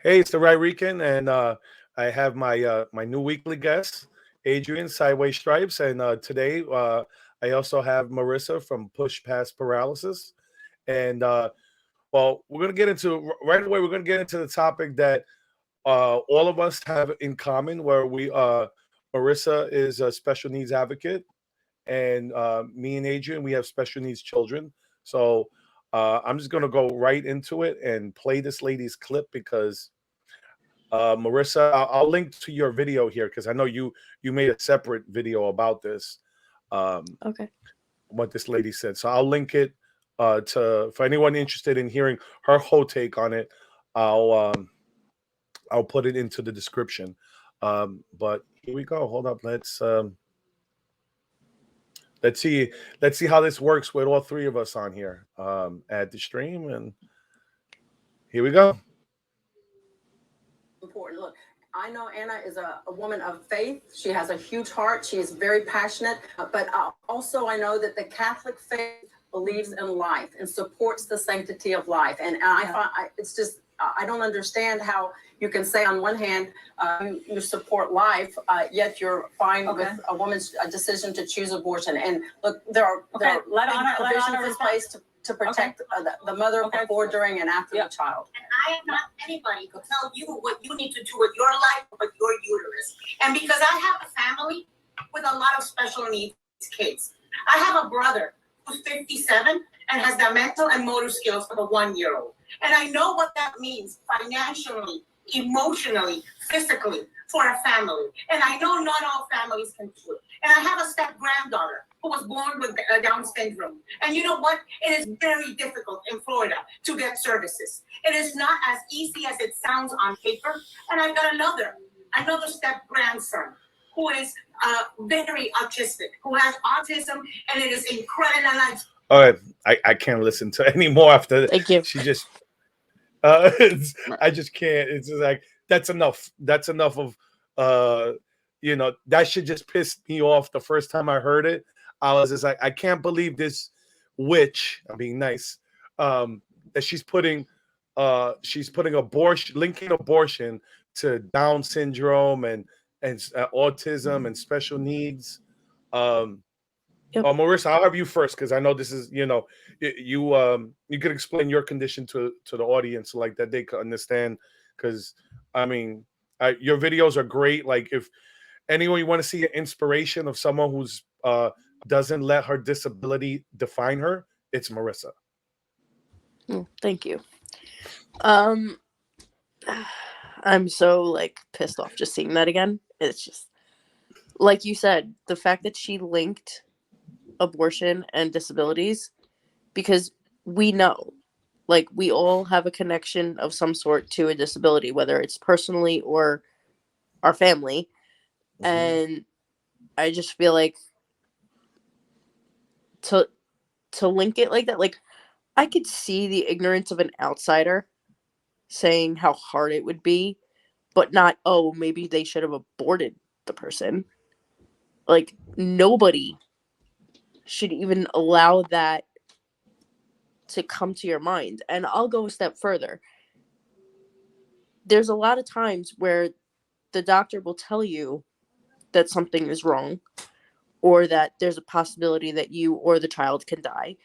Hey, it's the Right Rican, and I have my new weekly guest, Adrian Sideway Stripes, and today I also have Marissa from Push Past Paralysis, and well, we're gonna get into right away. We're gonna get into the topic that all of us have in common, where we Marissa is a special needs advocate, and me and Adrian we have special needs children. So I'm just gonna go right into it and play this lady's clip because Marissa, I'll link to your video here because I know you made a separate video about this, um, Okay. what this lady said. So I'll link it to for anyone interested in hearing her whole take on it. I'll um, I'll put it into the description. But here we go. Hold up. Let's see let's see how this works with all three of us on here at the stream, and here we go. Important. Look, I know Anna is a woman of faith. She has a huge heart. She is very passionate. But also, I know that the Catholic faith believes in life and supports the sanctity of life. And I find it's just, I don't understand how you can say on one hand, you support life, yet you're fine with a woman's decision to choose abortion. And look, there are provisions in place to protect the mother before, during, and after the child. And I am not anybody to tell you what you need to do with your life or with your uterus. And because I have a family with a lot of special needs kids, I have a brother who's 57 and has the mental and motor skills of a 1-year-old. And I know what that means financially, emotionally, physically for a family. And I know not all families can do it. And I have a step granddaughter who was born with Down syndrome. And you know what? It is very difficult in Florida to get services. It is not as easy as it sounds on paper. And I've got another step grandson who is very autistic, who has autism, and it is incredible. And All right, I can't listen to any more after Thank you. she just I just can't. It's just like that's enough. That's enough of that should just piss me off the first time I heard it. I was just like, I can't believe this witch, I'm being nice, that she's putting abortion, linking abortion to Down syndrome and autism and special needs. Yep. Marissa, I'll have you first because I know this is you could explain your condition to the audience like that they could understand, because I mean your videos are great. Like if anyone you want to see an inspiration of someone who's doesn't let her disability define her, it's Marissa. Thank you. I'm so like pissed off just seeing that again. It's just like you said, the fact that she linked abortion and disabilities, because we know, like, we all have a connection of some sort to a disability, whether it's personally or our family. Mhm. And I just feel like to link it like that, like, I could see the ignorance of an outsider saying how hard it would be, but not, oh, maybe they should have aborted the person. Like, nobody should even allow that to come to your mind. And I'll go a step further. There's a lot of times where the doctor will tell you that something is wrong, or that there's a possibility that you or the child can die,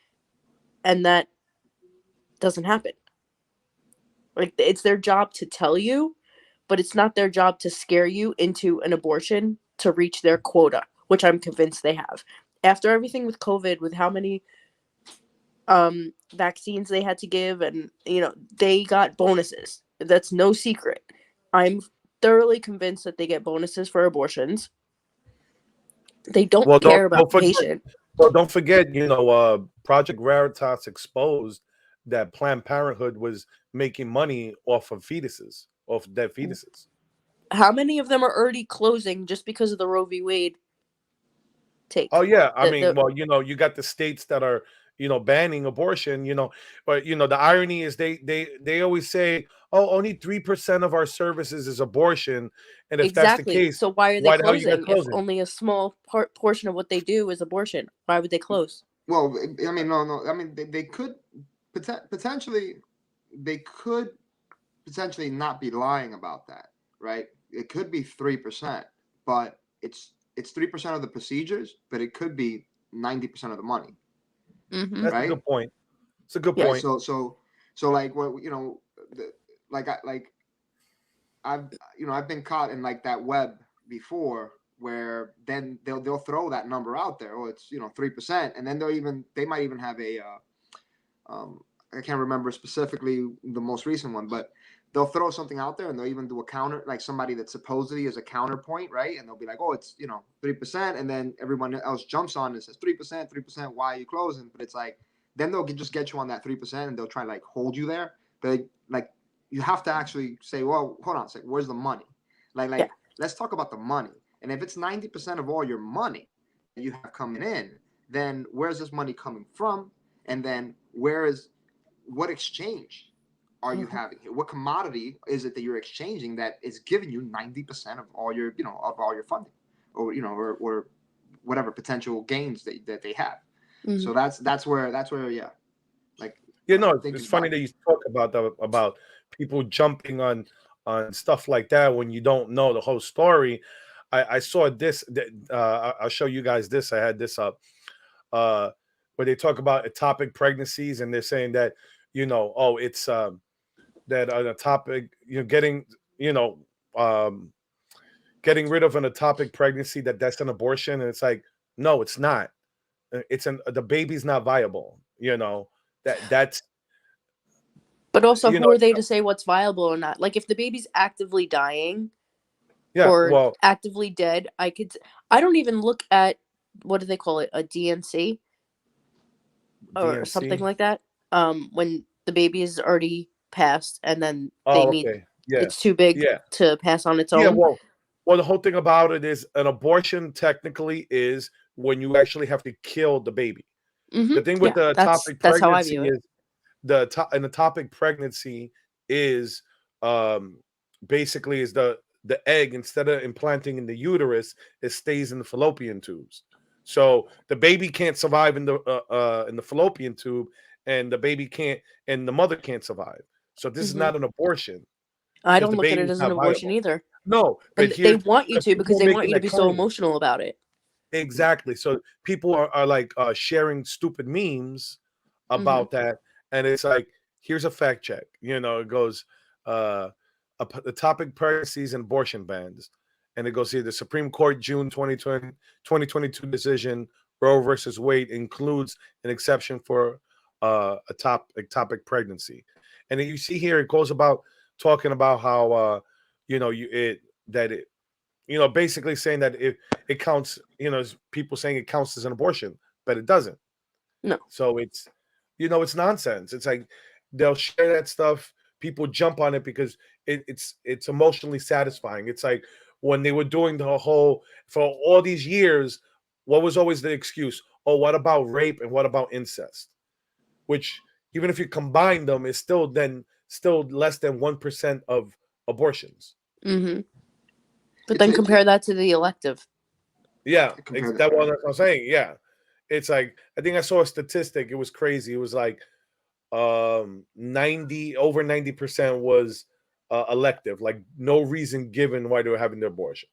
and that doesn't happen. Like, it's their job to tell you, but it's not their job to scare you into an abortion to reach their quota, which I'm convinced they have. After everything with COVID, with how many vaccines they had to give, and they got bonuses. That's no secret. I'm thoroughly convinced that they get bonuses for abortions. They don't Well, care about the patient. don't forget, Project Veritas exposed that Planned Parenthood was making money off of fetuses, off dead fetuses. How many of them are already closing just because of the Roe v. Wade take? Oh yeah, I mean, well, you got the states that are, banning abortion, but the irony is they always say, oh, only 3% of our services is abortion, and if that's the Exactly. case, So why are they why the hell you got closing if closing? only a small portion of what they do is abortion? Why would they close? Well, I mean, no. I mean, they could potentially, they could potentially not be lying about that, right? It could be 3%, but it's 3% of the procedures, but it could be 90% of the money, Mm-hmm. That's a right? good point. It's a good Right. point. So like what I've been caught in like that web before where then they'll throw that number out there. Oh, it's 3%, and then they might even have a I can't remember specifically the most recent one, but they'll throw something out there and they'll even do a counter, like somebody that supposedly is a counterpoint, right? And they'll be like, oh, it's 3%, and then everyone else jumps on and says 3%, 3%. Why are you closing? But it's like then they'll just get you on that 3%, and they'll try to like hold you there. But like you have to actually say, well, hold on a second, where's the money? Like let's talk about the money. And if it's 90% of all your money that you have coming in, then where's this money coming from? And then what exchange are you having here? What commodity is it that you're exchanging that is giving you 90% of all your, of all your funding, or or whatever potential gains that they have. Mm-hmm. So that's where like it's funny that you talk about people jumping on stuff like that when you don't know the whole story. I saw this. I'll show you guys this. I had this up where they talk about ectopic pregnancies, and they're saying that it's that an ectopic, getting rid of an ectopic pregnancy, that's an abortion, and it's like, no, it's not. The baby's not viable. That's. But also, who are they to say what's viable or not? Like, if the baby's actively dying, or actively dead, I don't even look at, what do they call it, a DNC or something like that. When the baby is already passed, and then it's too big to pass on its own. Yeah, well, the whole thing about it is an abortion technically is when you actually have to kill the baby. Mm-hmm. The thing with the ectopic that's how I pregnancy view it. is an ectopic pregnancy is basically is the egg, instead of implanting in the uterus, it stays in the fallopian tubes. So the baby can't survive in the fallopian tube, and the baby can't, and the mother can't survive. So this is not an abortion. I don't look at it as an abortion either. No, but they want you to, because they want you to be so emotional about it. Exactly. So people are like sharing stupid memes about that, and it's like, here's a fact check. It goes the topic pregnancies and abortion bans, and it goes here: the Supreme Court June 2022 decision Roe versus Wade includes an exception for ectopic pregnancy. And then you see here it goes about talking about how basically saying that it counts, people saying it counts as an abortion, but it doesn't. No. So it's it's nonsense. It's like they'll share that stuff, people jump on it because it's emotionally satisfying. It's like when they were doing the whole, for all these years, what was always the excuse? Oh, what about rape and what about incest? Which, even if you combine them, is still less than 1% of abortions. Mm-hmm. But then compare that to the elective. Yeah, that's what I'm saying. Yeah, it's like, I think I saw a statistic. It was crazy. It was like over 90% was elective, like no reason given why they were having their abortion.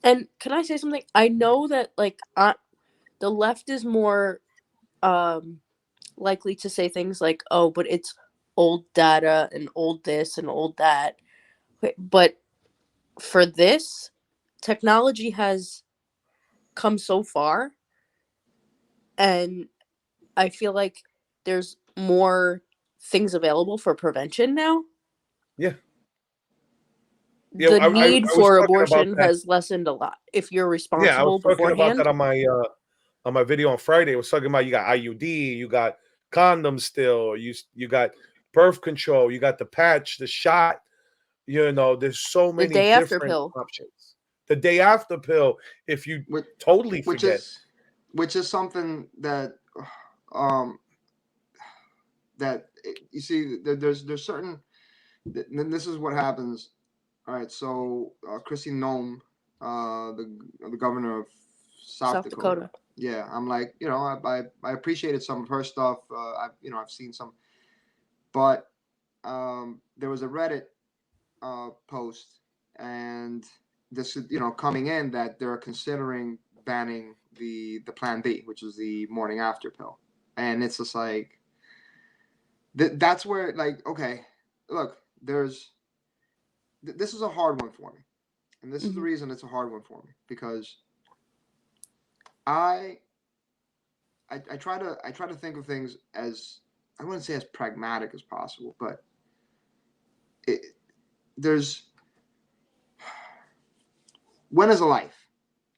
And can I say something? I know that the left is more likely to say things like, oh, but it's old data and old this and old that. But for this, technology has come so far, and I feel like there's more things available for prevention now. Yeah. The need for abortion has lessened a lot if you're responsible. Yeah, I was talking beforehand. about that on my video on Friday. I was talking about, you got IUD, you got condoms still, you got birth control, you got the patch, the shot. There's so many different options. The day after pill, if you totally forget, which is something that that you see, there's certain. This is what happens. All right, so Chrissy Nome, the governor of South Dakota. Yeah, I'm like, I appreciated some of her stuff. I've seen some, but there was a Reddit post, and this is, coming in, that they're considering banning the Plan B, which is the morning after pill. And it's just like, that's where, like, okay, look, this is a hard one for me. And this is the reason it's a hard one for me, because I try to think of things as, I wouldn't say as pragmatic as possible, but when is a life?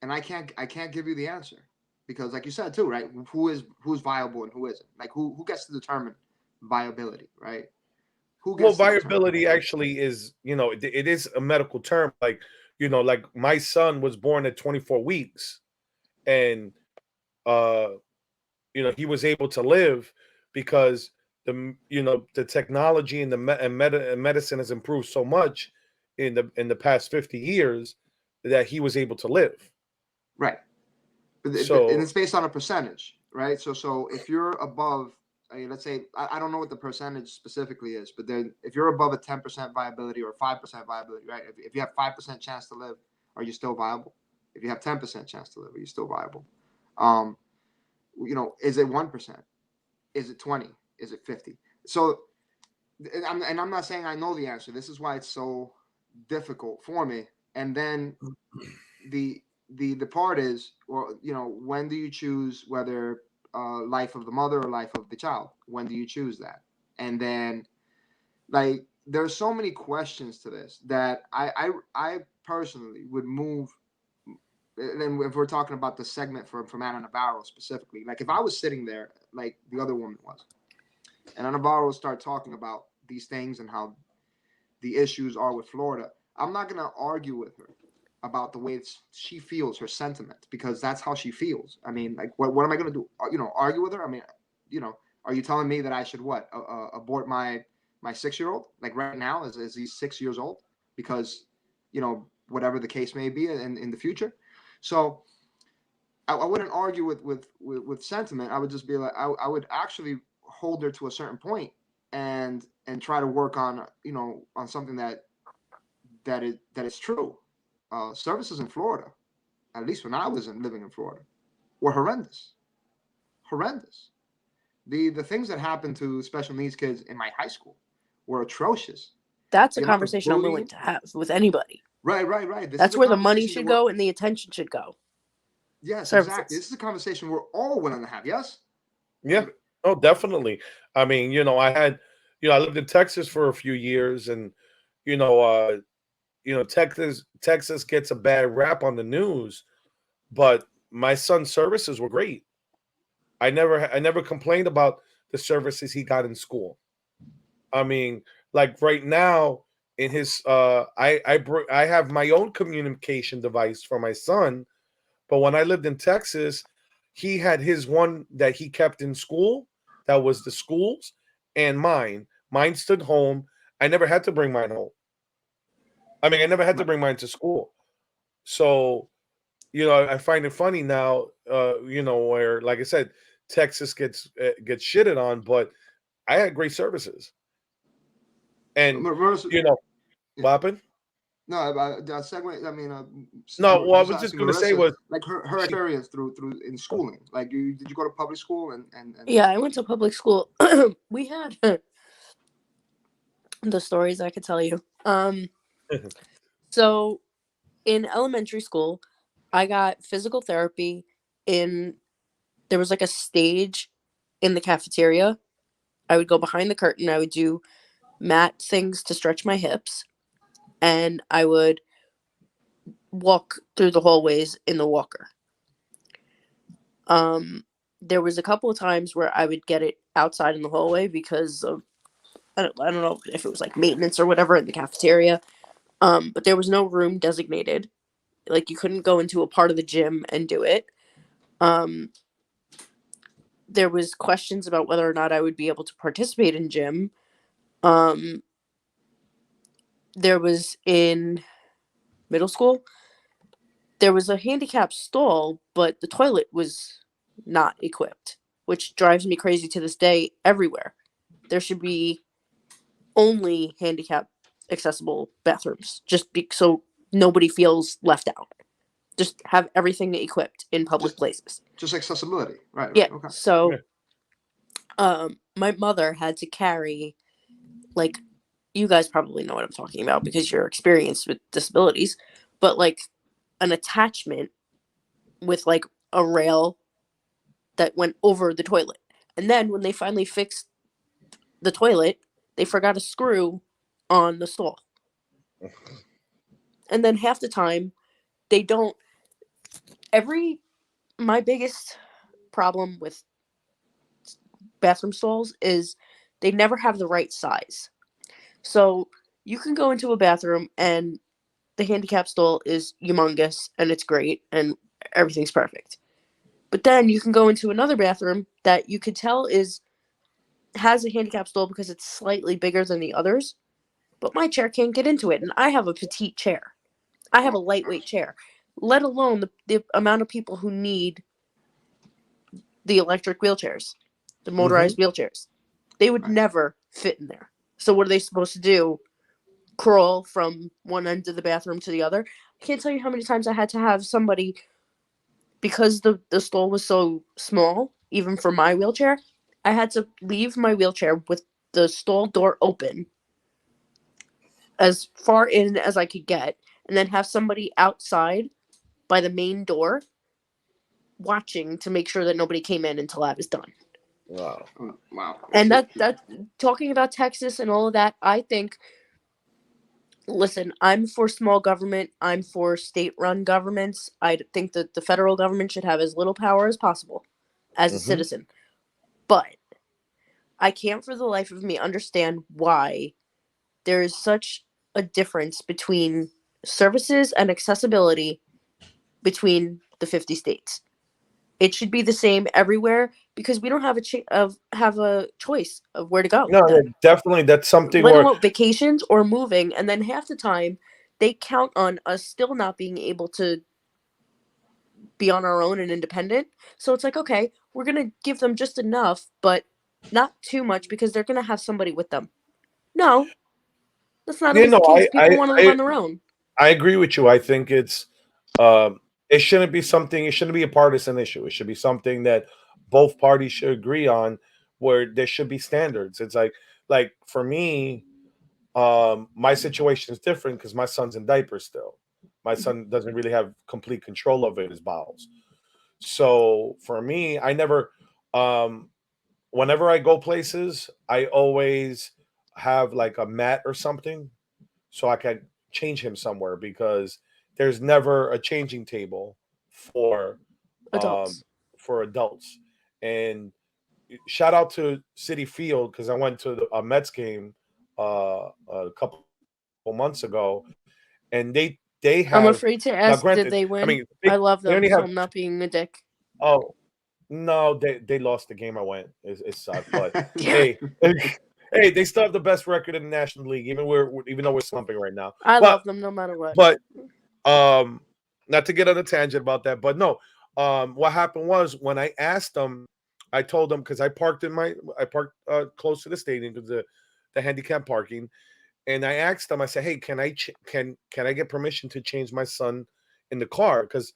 And I can't give you the answer, because, like you said too, right? Who's viable and who isn't? Like, who gets to determine viability, right? Who Well, gets to determine? viability actually is, it is a medical term. Like, like my son was born at 24 weeks, and he was able to live because the technology and medicine has improved so much in the past 50 years that he was able to live. Right. So, and it's based on a percentage, right? So if you're above, let's say, I don't know what the percentage specifically is, but then if you're above a 10% viability or 5% viability, right? If you have 5% chance to live, are you still viable? If you have 10% chance to live, are you still viable? Is it 1%? Is it 20? Is it 50? So, and I'm not saying I know the answer. This is why it's so difficult for me. And then the part is, well, when do you choose whether life of the mother or life of the child? When do you choose that? And then, like, there's so many questions to this that I personally would move. And if we're talking about the segment from Ana Navarro specifically, like, if I was sitting there like the other woman was, and Ana Navarro start talking about these things and how the issues are with Florida, I'm not gonna argue with her about the way she feels, her sentiment, because that's how she feels. I mean, like, what am I gonna do? Argue with her? I mean, are you telling me that I should abort my 6-year-old, like, right now, as he's 6 years old, because whatever the case may be in the future? So I wouldn't argue with sentiment. I would just be like, I would actually hold her to a certain point and try to work on on something that is true. Services in Florida, at least when I was living in Florida, were horrendous. The things that happened to special needs kids in my high school were atrocious. That's a conversation I'm willing to have with anybody. Right. That's where the money should go and the attention should go. Yes, Services. exactly. This is a conversation we're all willing to have. Yes. yeah, oh, definitely. I mean, I lived in Texas for a few years, and Texas gets a bad rap on the news, but my son's services were great. I never complained about the services he got in school. I mean, like, right now in his I have my own communication device for my son, but when I lived in Texas, he had his one that he kept in school, that was the school's, and mine. Mine stood home. I never had to bring mine home. I mean, I never had to bring mine to school. So, I find it funny now, where, like I said, Texas gets shitted on, but I had great services. And, what happened? No, segue. I mean, No, what I was just going to say was, like, her experience through in schooling. Like, did you go to public school and Yeah, I went to public school. We had the stories I could tell you. So in elementary school, I got physical therapy there was like a stage in the cafeteria. I would go behind the curtain. I would do mat things to stretch my hips, and I would walk through the hallways in the walker. There was a couple of times where I would get it outside in the hallway because of, I don't know if it was like maintenance or whatever in the cafeteria. But there was no room designated. Like, you couldn't go into a part of the gym and do it. There was questions about whether or not I would be able to participate in gym. There was in middle school, there was a handicap stall, but the toilet was not equipped, which drives me crazy to this day everywhere. There should be only handicap accessible bathrooms, so nobody feels left out. Just have everything equipped in public places. Just accessibility, right? Yeah. Okay. So, Yeah. my mother had to carry, like, you guys probably know what I'm talking about because you're experienced with disabilities, but like an attachment with like a rail that went over the toilet. And then when they finally fixed the toilet, they forgot a screw on the stall. And then half the time, they don't. My biggest problem with bathroom stalls is they never have the right size. So you can go into a bathroom and the handicap stall is humongous and it's great and everything's perfect. But then you can go into another bathroom that you could tell has a handicap stall because it's slightly bigger than the others, but my chair can't get into it, and I have a petite chair. I have a lightweight chair, let alone the amount of people who need the electric wheelchairs, the motorized wheelchairs. They would never fit in there. So what are they supposed to do? Crawl from one end of the bathroom to the other? I can't tell you how many times I had to have somebody, because the stall was so small, even for my wheelchair, I had to leave my wheelchair with the stall door open as far in as I could get, and then have somebody outside by the main door watching to make sure that nobody came in until I was done. Wow. Wow. And that talking about Texas and all of that, I think, listen, I'm for small government. I'm for state-run governments. I think that the federal government should have as little power as possible as a citizen. But I can't for the life of me understand why there is such a difference between services and accessibility between the 50 states. It should be the same everywhere because we don't have a choice of where to go. No, yeah, definitely. That's something Let where alone vacations or moving, and then half the time they count on us still not being able to be on our own and independent. So it's like, okay, we're gonna give them just enough, but not too much because they're gonna have somebody with them. No, that's not always the case. People want to live on their own. I agree with you. I think it shouldn't be something. It shouldn't be a partisan issue. It should be something that both parties should agree on, where there should be standards. It's like for me, my situation is different because my son's in diapers still. My son doesn't really have complete control over his bowels. So for me, I never, whenever I go places, I always have like a mat or something so I can change him somewhere because there's never a changing table for um Adults. for adults. And shout out to City Field because I went to a Mets game a couple months ago, and they I'm have, afraid to now ask, did granted, they I win? mean I love they them, only so have, I'm not being a dick. oh no, they lost the game I went. It sucked, but Damn hey. Hey, they still have the best record in the National League, even though we're slumping right now. I But love them no matter what. but not to get on a tangent about that, but no. What happened was when I asked them, I told them because I parked close to the stadium because the handicap parking, and I asked them. I said, "Hey, can I get permission to change my son in the car? Because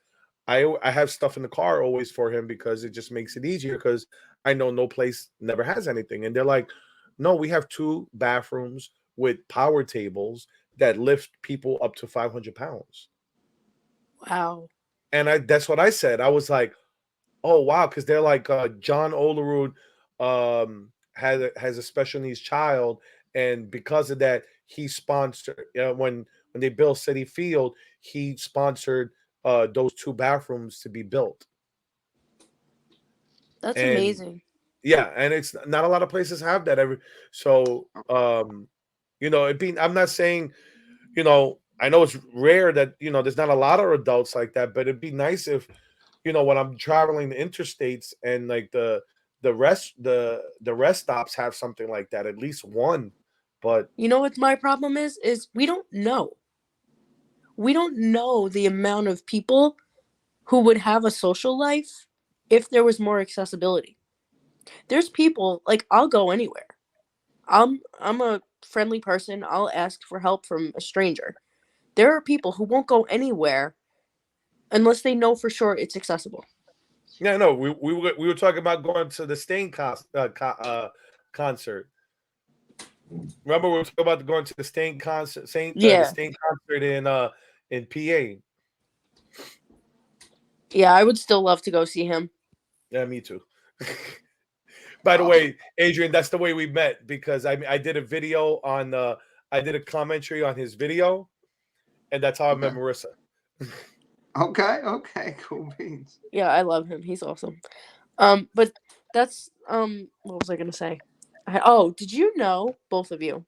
I have stuff in the car always for him because it just makes it easier because I know no place never has anything." And they're like, "No, we have 2 bathrooms with power tables that lift people up to 500 pounds." Wow. And that's what I said. I was like, "Oh wow," because they're like John Olerud has a special needs child, and because of that, he sponsored when they built City Field, he sponsored those 2 bathrooms to be built. That's And amazing. yeah, and it's not a lot of places have that every so I'm not saying, I know it's rare that, there's not a lot of adults like that, but it'd be nice if, when I'm traveling the interstates and like the rest stops have something like that, at least one. But You know what my problem is? Is we don't know. We don't know the amount of people who would have a social life if there was more accessibility. There's people, like, I'll go anywhere. I'm a friendly person. I'll ask for help from a stranger. There are people who won't go anywhere unless they know for sure it's accessible. Yeah, no, we were talking about going to the Stain concert. Remember, we were talking about going to the Stain concert, the Yeah. Stain concert in PA. Yeah, I would still love to go see him. Yeah, me too. By the way, Adrian, that's the way we met because I did a video on I did a commentary on his video, and that's how I met Marissa. Okay, cool beans. Yeah, I love him. He's awesome. But that's what was I gonna say? Did you know, both of you,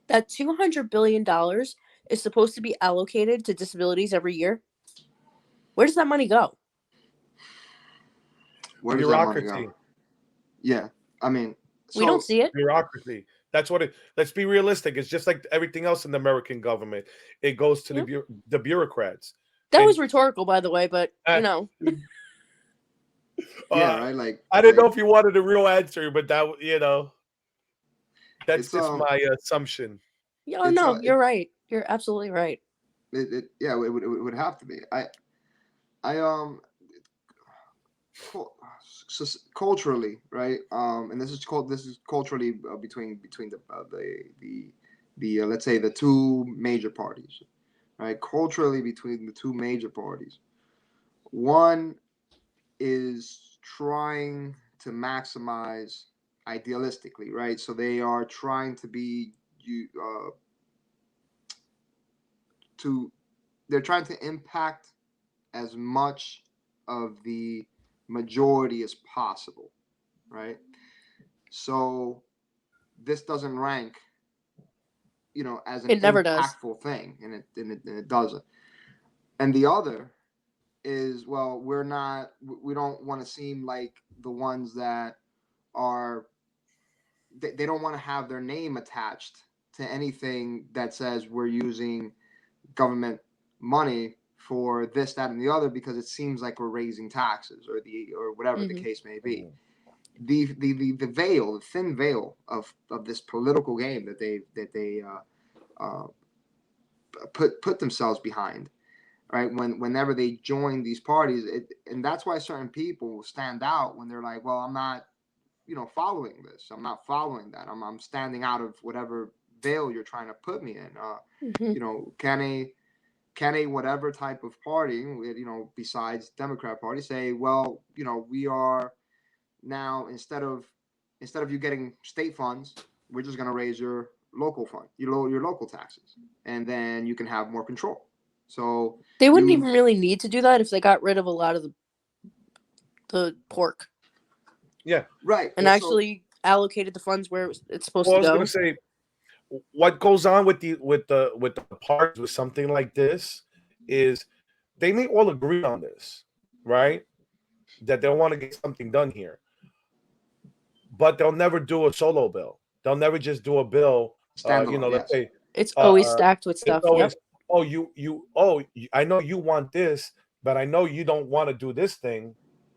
that $200 billion is supposed to be allocated to disabilities every year? Where does that money go? Where does that money go? Yeah, I mean, we don't see it. Bureaucracy. That's what it. Let's be realistic. It's just like everything else in the American government. It goes to the bureaucrats. That was rhetorical, by the way, but you know. Yeah, right. Like I didn't know if you wanted a real answer, but that that's just my assumption. Yeah, no, you're right. You're absolutely right. It would have to be. Culturally, right? And this is culturally between the let's say the two major parties, right? Culturally between the two major parties, one is trying to maximize idealistically, right? So they are trying to be they're trying to impact as much of the majority as possible, right? So this doesn't rank, as an impactful thing, and it doesn't. And the other is, well, we don't want to seem like the ones that are, they don't want to have their name attached to anything that says we're using government money for this, that, and the other, because it seems like we're raising taxes or whatever the case may be. The thin veil of this political game that they put themselves behind, right? Whenever they join these parties, and that's why certain people stand out when they're like, well, I'm not, following this. I'm not following that. I'm standing out of whatever veil you're trying to put me in. Can a whatever type of party, besides Democrat Party, say, well, we are now, instead of you getting state funds, we're just going to raise your local fund, your local taxes, and then you can have more control. So they wouldn't even really need to do that if they got rid of a lot of the pork. Yeah, right. And actually allocated the funds where it's supposed to go. I was going to say, what goes on with the parties with something like this is they may all agree on this, right? That they'll want to get something done here, but they'll never do a solo bill. They'll never just do a bill. Let's say it's always stacked with stuff. Always, I know you want this, but I know you don't want to do this thing,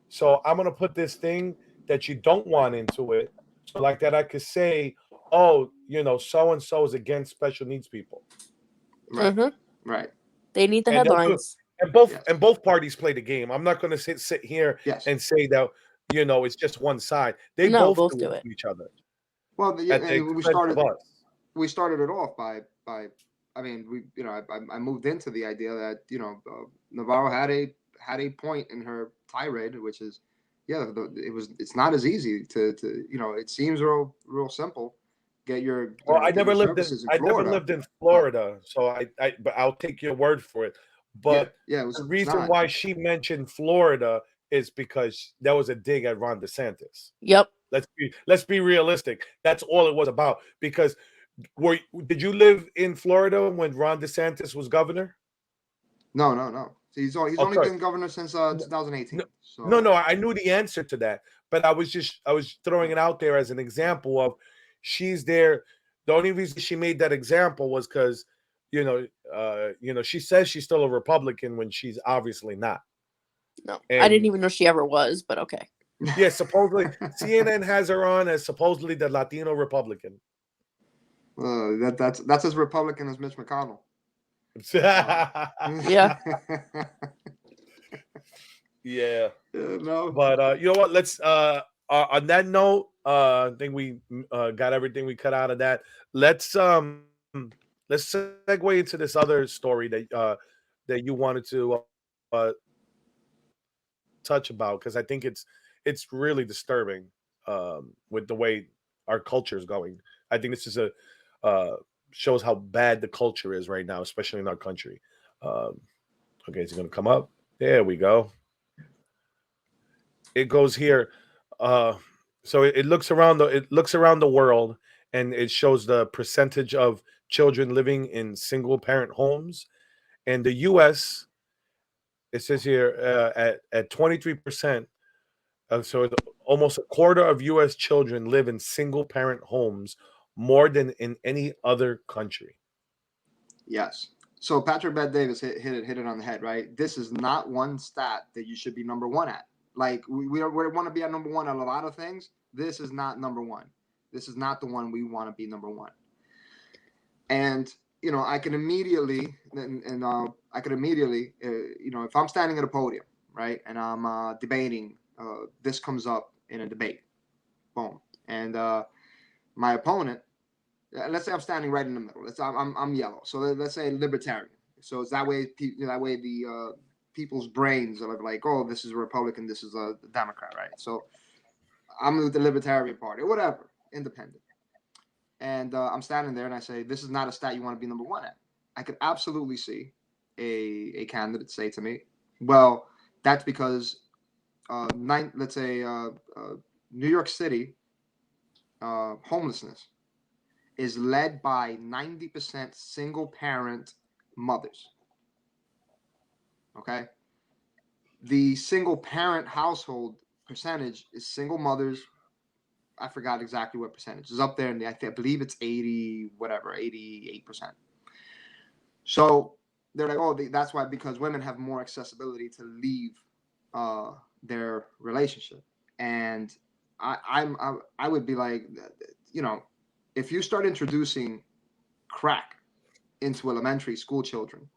so I'm gonna put this thing that you don't want into it, so like that I could say, so and so is against special needs people. Right. Right. They need the headlines. And both parties play the game. I'm not going to sit here and say that it's just one side. They both do it to each other. Well, we started it off by I mean, I moved into the idea that Navarro had a point in her tirade, which is it's not as easy to it seems real simple. Get your I never lived in Florida, so but I'll take your word for it. But the reason why she mentioned Florida is because that was a dig at Ron DeSantis. Yep. Let's be realistic. That's all it was about. Because did you live in Florida when Ron DeSantis was governor? No. He's only been governor since 2018. No, I knew the answer to that, but I was throwing it out there as an example of she's there. The only reason she made that example was because she says she's still a Republican when she's obviously not. No, I didn't even know she ever was, but okay. Yeah, supposedly CNN has her on as supposedly the Latino Republican. That's as Republican as Mitch McConnell. Yeah. Yeah. No. But you know what? Let's on that note, I think we got everything we cut out of that. Let's segue into this other story that you wanted to touch about, because I think it's really disturbing with the way our culture is going. I think this is a shows how bad the culture is right now, especially in our country. Okay, it's going to come up. There we go. It goes here. Uh, so it looks around the world, and it shows the percentage of children living in single parent homes. And the U.S., it says here at 23%. So it's almost a quarter of U.S. children live in single parent homes, more than in any other country. Yes. So Patrick Bet Davis hit it on the head, right? This is not one stat that you should be number one at. Like we want to be at number one at a lot of things. This is not number one. This is not the one we want to be number one. And I can immediately if I'm standing at a podium, right, and I'm debating, this comes up in a debate, boom, and my opponent. Let's say I'm standing right in the middle. I'm yellow. So let's say libertarian. So it's that way. The people's brains are like, oh, this is a Republican, this is a Democrat, right? So I'm with the Libertarian Party, or whatever, independent. And I'm standing there and I say, this is not a stat you want to be number one at. I could absolutely see a candidate say to me, well, that's because let's say New York City homelessness is led by 90% single parent mothers. Okay. The single parent household percentage is single mothers. I forgot exactly what percentage is up there. And I believe it's 88%. So they're like, oh, that's why, because women have more accessibility to leave their relationship. And I would be like, if you start introducing crack into elementary school children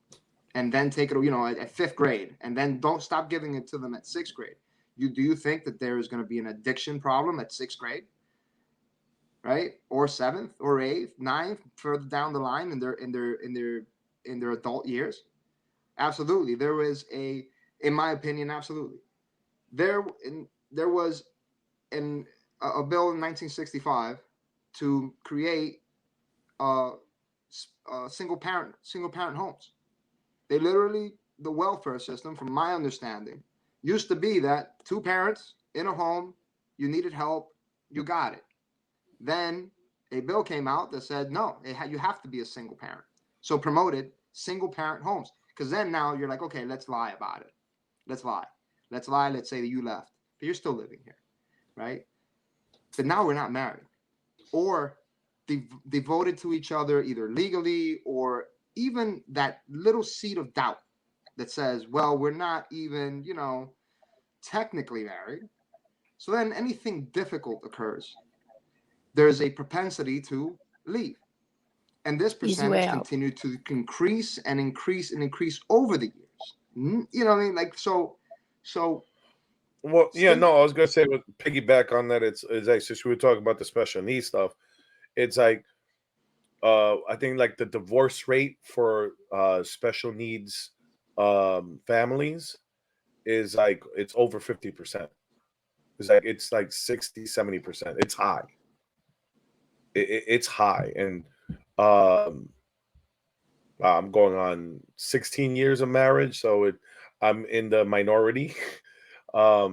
and then take it, at fifth grade, and then don't stop giving it to them at sixth grade, do you think that there is going to be an addiction problem at sixth grade, right? Or seventh or eighth, ninth, further down the line in their adult years? Absolutely. In my opinion, absolutely. There was a bill in 1965 to create single parent homes. They literally, the welfare system, from my understanding, used to be that two parents in a home, you needed help, you got it. Then a bill came out that said, no, you have to be a single parent. So promoted single parent homes. Because then now you're like, okay, let's lie about it. Let's lie. Let's say that you left, but you're still living here, right? But now we're not married. Or devoted to each other, either legally or even that little seed of doubt that says, well, we're not even, technically married. So then anything difficult occurs, there's a propensity to leave. And this percentage continued to increase and increase and increase over the years. You know what I mean? Like, so. Well, yeah, no, I was going to say, with piggyback on that, it's like, since we were talking about the special needs stuff, it's like, I think like the divorce rate for special needs families is like, it's over 50%. It's like 60, 70%. It's high. It's high. And I'm going on 16 years of marriage, so I'm in the minority. But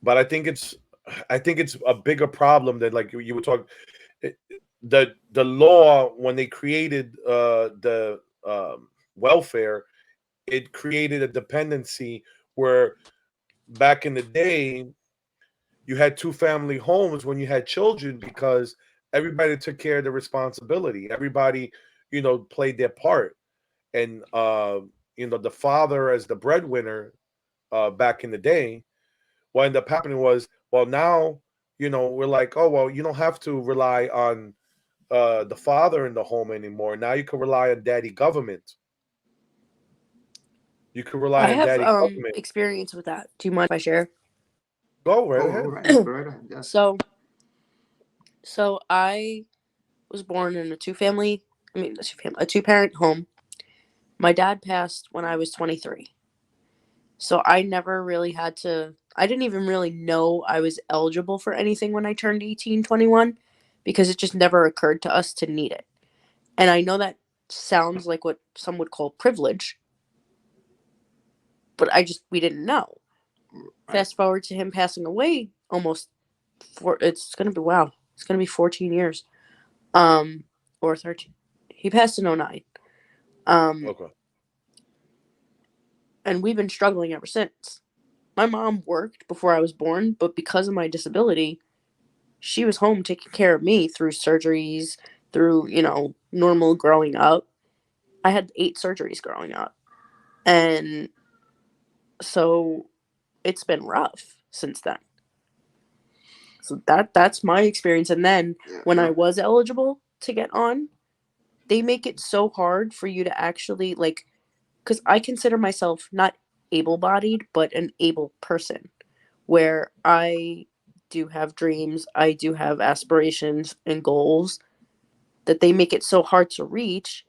I think it's a bigger problem than, like you were talking. The law, when they created the welfare, it created a dependency where back in the day you had two family homes when you had children, because everybody took care of the responsibility. Everybody, played their part. And the father, as the breadwinner back in the day, what ended up happening was, well, now, we're like, oh, well, you don't have to rely on the father in the home anymore. Now you can rely on daddy government. You can rely I on have daddy government. experience with that. Do you mind if I share? Go right Oh, ahead. right, go right ahead. Yes. So I was born in a two-parent home. My dad passed when I was 23. So I never really I didn't even really know I was eligible for anything when I turned 18, 21, because it just never occurred to us to need it. And I know that sounds like what some would call privilege, but we didn't know. Right. Fast forward to him passing away it's going to be 14 years. Or 13. He passed in 09. Okay. And we've been struggling ever since. My mom worked before I was born, but because of my disability, she was home taking care of me through surgeries, through, normal growing up. I had 8 surgeries growing up. And so it's been rough since then. So that's my experience. And then when I was eligible to get on, they make it so hard for you to actually, like, because I consider myself not able-bodied, but an able person, where I do have dreams, I do have aspirations and goals, that they make it so hard to reach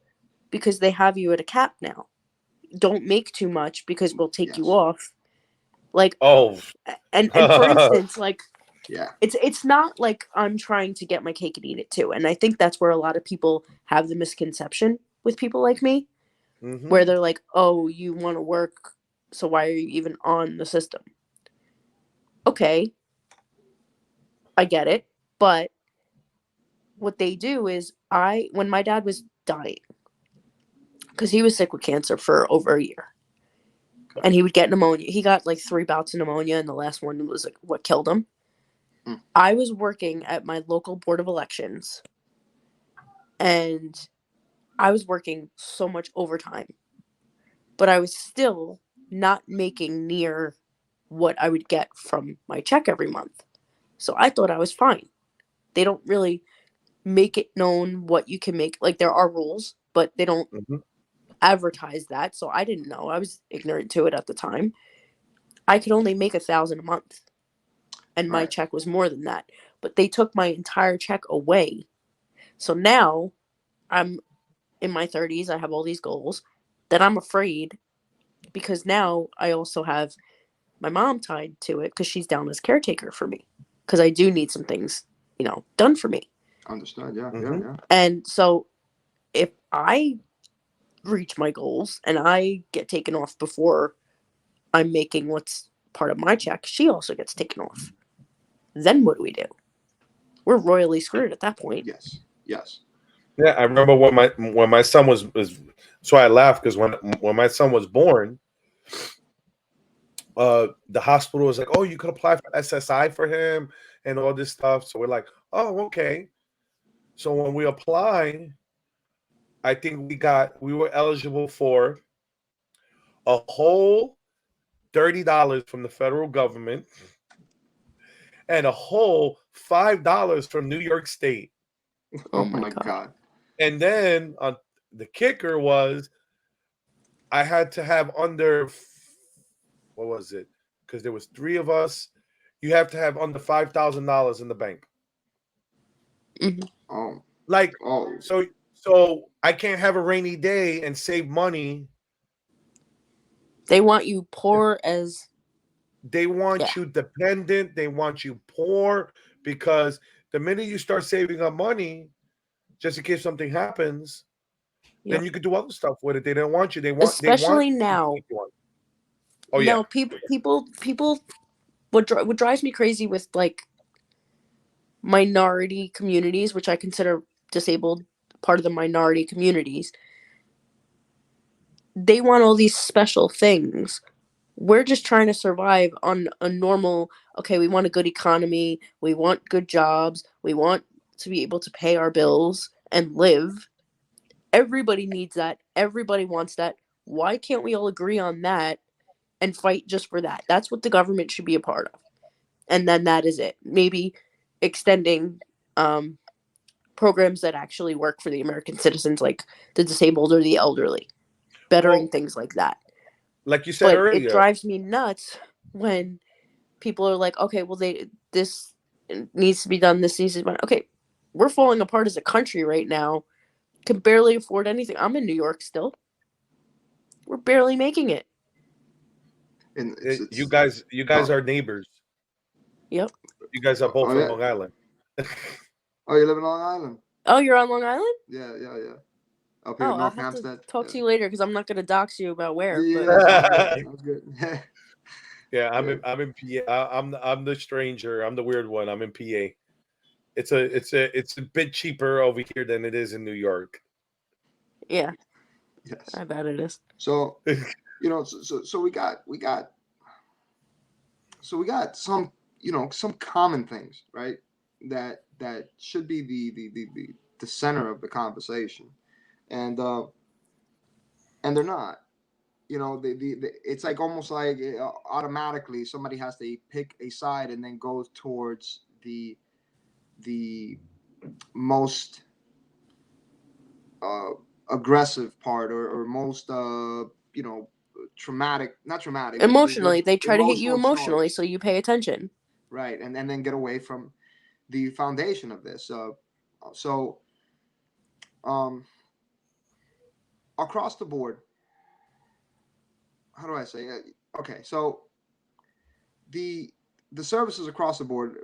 because they have you at a cap now. Don't make too much because we'll take you off. Like, oh, and for instance, like, yeah, it's not like I'm trying to get my cake and eat it too. And I think that's where a lot of people have the misconception with people like me, where they're like, oh, you want to work, so why are you even on the system? Okay, I get it. But what they do is, when my dad was dying, because he was sick with cancer for over a year, and he would get pneumonia. He got like 3 bouts of pneumonia, and the last one was like what killed him. I was working at my local board of elections, and I was working so much overtime, but I was still not making near what I would get from my check every month. So I thought I was fine. They don't really make it known what you can make. Like, there are rules, but they don't advertise that. So I didn't know. I was ignorant to it at the time. I could only make $1,000 a month, and my check was more than that. But they took my entire check away. So now I'm in my 30s. I have all these goals that I'm afraid, because now I also have my mom tied to it because she's down as caretaker for me, because I do need some things, done for me. Understood. Yeah. And so if I reach my goals and I get taken off before I'm making what's part of my check, she also gets taken off. Then what do we do? We're royally screwed at that point. Yes. Yeah, I remember when my son was so I laughed because when my son was born, the hospital was like, oh, you could apply for SSI for him and all this stuff. So we're like, oh, okay. So when we applied, I think we were eligible for a whole $30 from the federal government and a whole $5 from New York State. Oh my God. And then the kicker was I had to have under, what was it? Because there was 3 of us. You have to have under $5,000 in the bank. So I can't have a rainy day and save money. They want you poor as. They want you dependent. They want you poor, because the minute you start saving up money, just in case something happens, then you could do other stuff with it. They don't want you. Especially now. Oh yeah. No, people. What drives me crazy with, like, minority communities, which I consider disabled part of the minority communities, they want all these special things. We're just trying to survive on a normal, okay, we want a good economy, we want good jobs, we want to be able to pay our bills and live. Everybody needs that. Everybody wants that. Why can't we all agree on that and fight just for that? That's what the government should be a part of. and then that is it. Maybe extending programs that actually work for the American citizens, like the disabled or the elderly, bettering things like that. Like you said But earlier, it drives me nuts when people are like, okay, well, this needs to be done. This needs to be done. Okay, we're falling apart as a country right now. Can barely afford anything. I'm in New York still. We're barely making it. And you guys are neighbors. Yep. You guys are both from Long Island. Oh, you live in Long Island? Oh, you're on Long Island? Yeah. Up here in I'll North have Hampstead. to talk to you later because I'm not going to dox you about where. Yeah, But sounds good. Yeah, I'm in PA. I'm the stranger. I'm the weird one. I'm in PA. It's a bit cheaper over here than it is in New York. Yeah. Yes. I bet it is. So, so we got some, some common things, right? That should be the center of the conversation, and they're not. It's like almost like automatically somebody has to pick a side and then go towards the most aggressive part or most traumatic, not traumatic, Emotionally, they try to hit you emotional emotionally, choice. so you pay attention. Right, and then get away from the foundation of this. So across the board, how do I say it? Okay, so the services across the board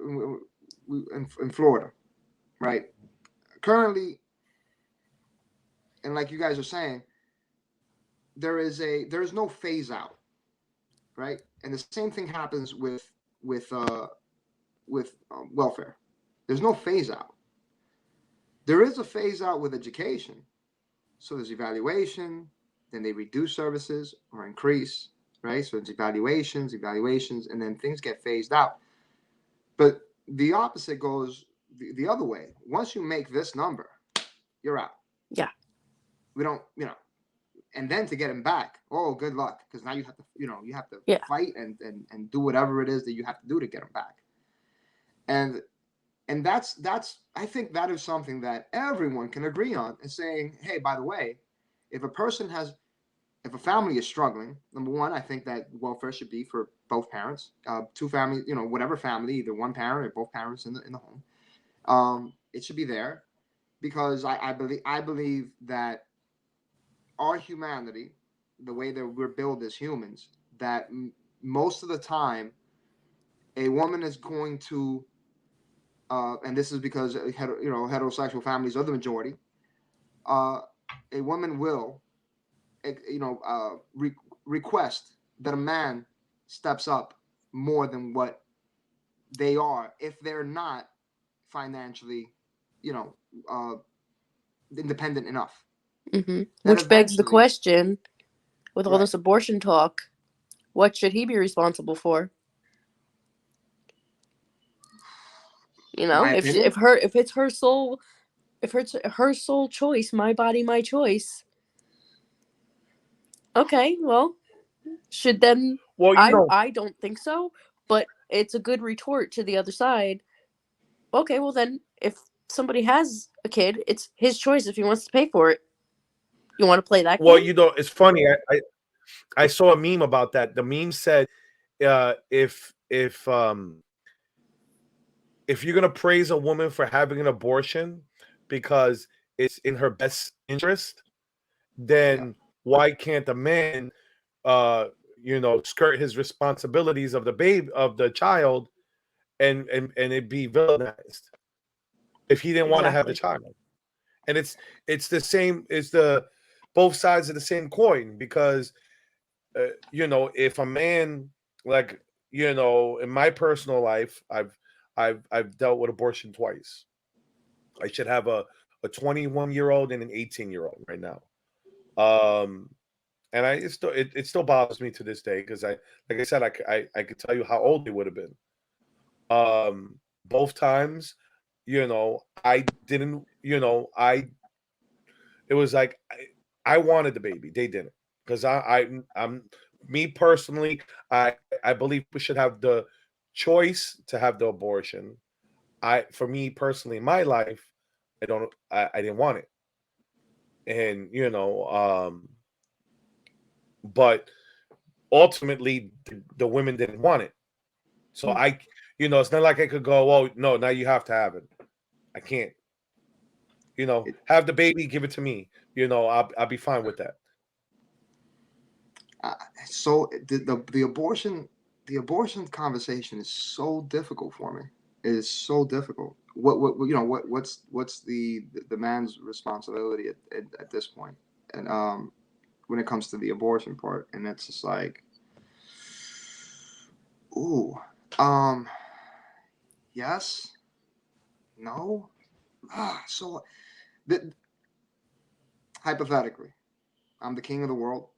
in Florida, right? Currently, and like you guys are saying, there is no phase out, right? And the same thing happens with welfare. There's no phase out. There is a phase out with education. So there's evaluation, then they reduce services or increase, right? So it's evaluations, and then things get phased out. But the opposite goes the other way. Once you make this number, you're out. Yeah. We don't, and then to get him back, oh, good luck, because now you have to, fight and do whatever it is that you have to do to get him back. And that's I think that is something that everyone can agree on, and saying, hey, by the way, if a family is struggling, number one, I think that welfare should be for both parents, two families, whatever family, either one parent or both parents in the home. It should be there, because I believe that our humanity, the way that we're built as humans, that most of the time, a woman is going to, and this is because heterosexual families are the majority. A woman will, request that a man steps up more than what they are if they're not financially, independent enough. Mm-hmm. Which begs the question, with all this abortion talk, what should he be responsible for? If it's her sole choice, my body, my choice. Okay, well, should then? Well, I don't think so, but it's a good retort to the other side. Okay, well then, if somebody has a kid, it's his choice if he wants to pay for it. You want to play that game? Well, it's funny. I saw a meme about that. The meme said, if you're gonna praise a woman for having an abortion because it's in her best interest, then why can't a man, skirt his responsibilities of the child, and it be villainized if he didn't want to have the child? And it's the same. It's the both sides of the same coin, because if a man, like, in my personal life, I've dealt with abortion twice. I should have a 21-year-old and an 18-year-old right now. And it still bothers me to this day, because like I said, I could tell you how old they would have been. Both times, I didn't, it was like I wanted the baby. They didn't, because I'm me personally. I believe we should have the choice to have the abortion. For me personally, in my life, I didn't want it. And, but ultimately the women didn't want it. So it's not like I could go, oh, no, now you have to have it. I can't. Have the baby, give it to me. I'll be fine with that. So the abortion conversation is so difficult for me. It is so difficult. What's the man's responsibility at this point? And when it comes to the abortion part, and it's just like, ooh, yes, no, so hypothetically, I'm the king of the world,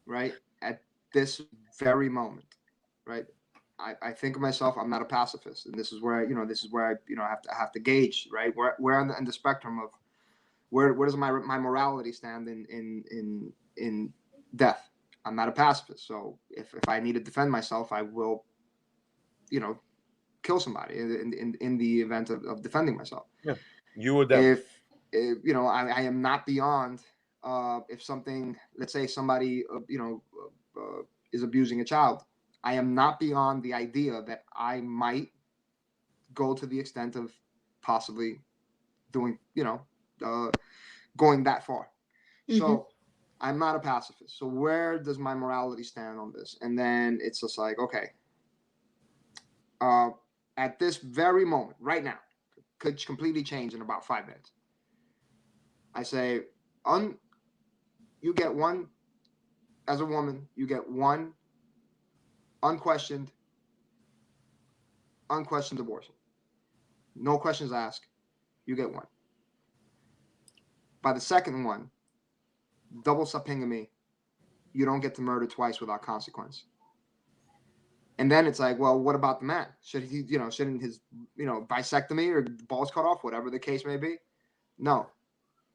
right? At this very moment, right? I think of myself, I'm not a pacifist, and this is where I have to gauge, right? Where on the spectrum of where does my morality stand in death? I'm not a pacifist, so if I need to defend myself, I will, kill somebody in the event of defending myself. Yeah, you would. If I am not beyond. If something, let's say somebody, is abusing a child, I am not beyond the idea that I might go to the extent of possibly doing, going that far. Mm-hmm. So I'm not a pacifist. So where does my morality stand on this? And then it's just like, okay, at this very moment, right now, could completely change in about 5 minutes. I say, you get one, as a woman, you get one unquestioned abortion. No questions asked. You get one. By the second one, double subpingamy, you don't get to murder twice without consequence. And then it's like, well, what about the man? Shouldn't his, bisectomy or balls cut off, whatever the case may be? No.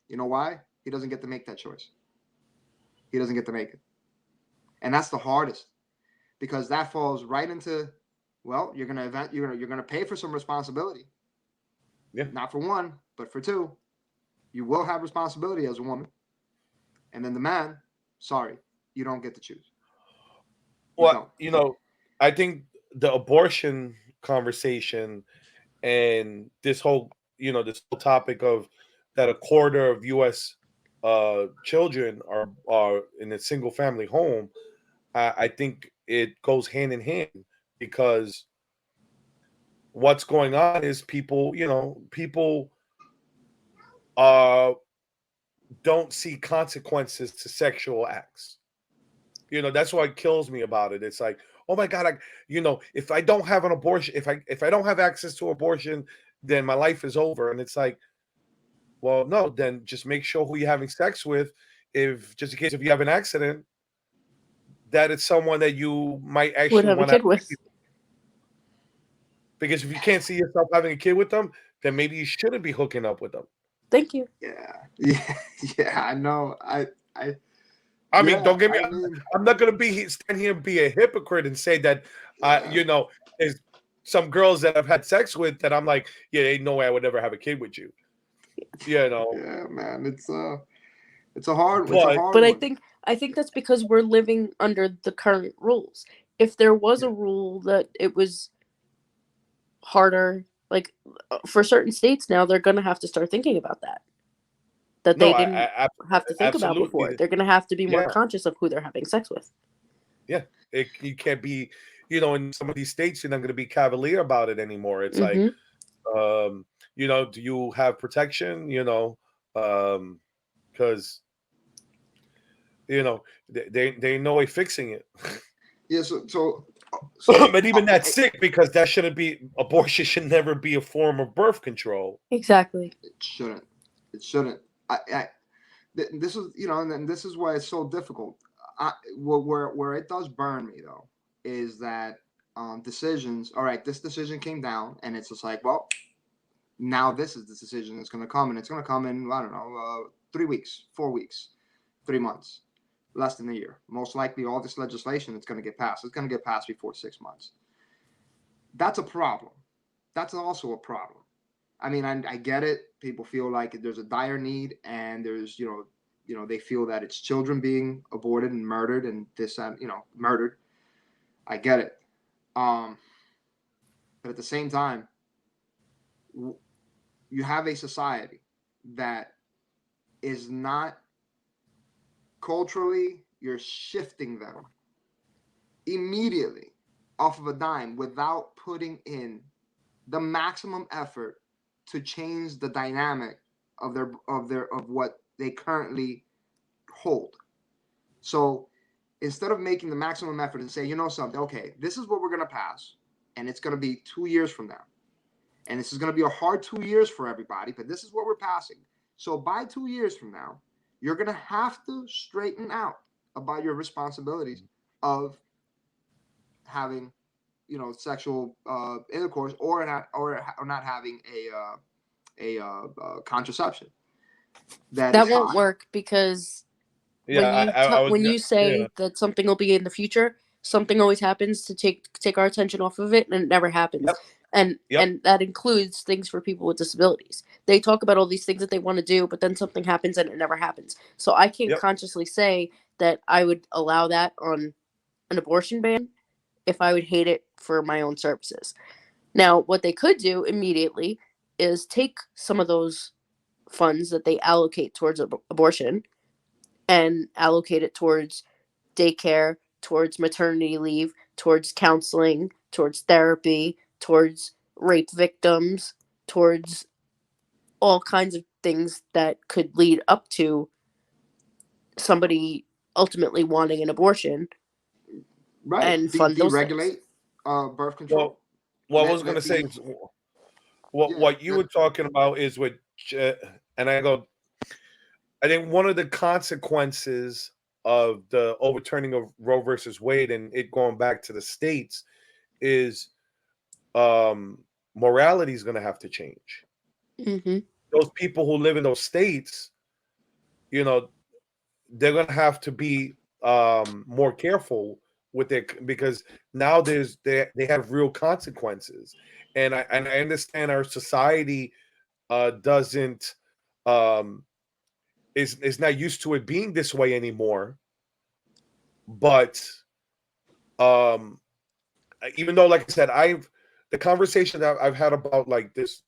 You know why? He doesn't get to make that choice. He doesn't get to make it. And that's the hardest, because that falls right into, well, you're gonna pay for some responsibility. Yeah. Not for one, but for two. You will have responsibility as a woman. And then the man, sorry, you don't get to choose. I think the abortion conversation and this whole topic of that a quarter of U.S. Children are in a single family home, I think it goes hand in hand, because what's going on is people don't see consequences to sexual acts. That's what kills me about it. It's like, oh my God, if I don't have an abortion, if I don't have access to abortion, then my life is over. And it's like, well, no, then just make sure who you're having sex with, just in case if you have an accident, that it's someone that you might actually have a kid with. Because if you can't see yourself having a kid with them, then maybe you shouldn't be hooking up with them. Thank you. Yeah. I know. I mean, don't get me. I'm not gonna stand here and be a hypocrite and say that, there's some girls that I've had sex with that I'm like, yeah, ain't no way I would ever have a kid with you. Yeah, man, it's a hard one. But I think that's because we're living under the current rules. If there was a rule that it was harder, like for certain states now, they're gonna have to start thinking about that. They didn't have to think about before. They're going to have to be more conscious of who they're having sex with. Yeah. You can't be, in some of these states, you're not going to be cavalier about it anymore. It's like, do you have protection? Because, they know way fixing it. Yeah. So but even that's sick, because abortion should never be a form of birth control. Exactly. It shouldn't. This is, and this is why it's so difficult. Where it does burn me though is that decisions. All right, this decision came down, and it's just like, well, now this is the decision that's going to come, and it's going to come in, I don't know, 3 weeks, 4 weeks, 3 months, less than a year. Most likely, all this legislation that's going to get passed, it's going to get passed before 6 months. that's a problem. That's also a problem. I mean, I get it. People feel like there's a dire need, and there's, they feel that it's children being aborted and murdered and this, murdered. I get it. But at the same time, you have a society that is not culturally, you're shifting them immediately off of a dime without putting in the maximum effort to change the dynamic of what they currently hold. So instead of making the maximum effort and say, something, okay, this is what we're going to pass, and it's going to be 2 years from now, and this is going to be a hard 2 years for everybody, but this is what we're passing. So by 2 years from now, you're going to have to straighten out about your responsibilities of having, sexual intercourse or not having a contraception. That won't work, because Yeah, when you say that something will be in the future, something always happens to take our attention off of it, and it never happens. Yep. And that includes things for people with disabilities. They talk about all these things that they want to do, but then something happens and it never happens. So I can't consciously say that I would allow that on an abortion ban if I would hate it for my own services. Now, what they could do immediately is take some of those funds that they allocate towards abortion and allocate it towards daycare, towards maternity leave, towards counseling, towards therapy, towards rape victims, towards all kinds of things that could lead up to somebody ultimately wanting an abortion. Right. And fund those deregulate birth control. Well, I was going to say, what you were talking about is what, and I think one of the consequences of the overturning of Roe versus Wade and it going back to the states is morality is going to have to change. Mm-hmm. Those people who live in those states, they're going to have to be more careful with it, because now they have real consequences, and I understand our society doesn't is not used to it being this way anymore, but even though, like I said, the conversation that I've had about like this,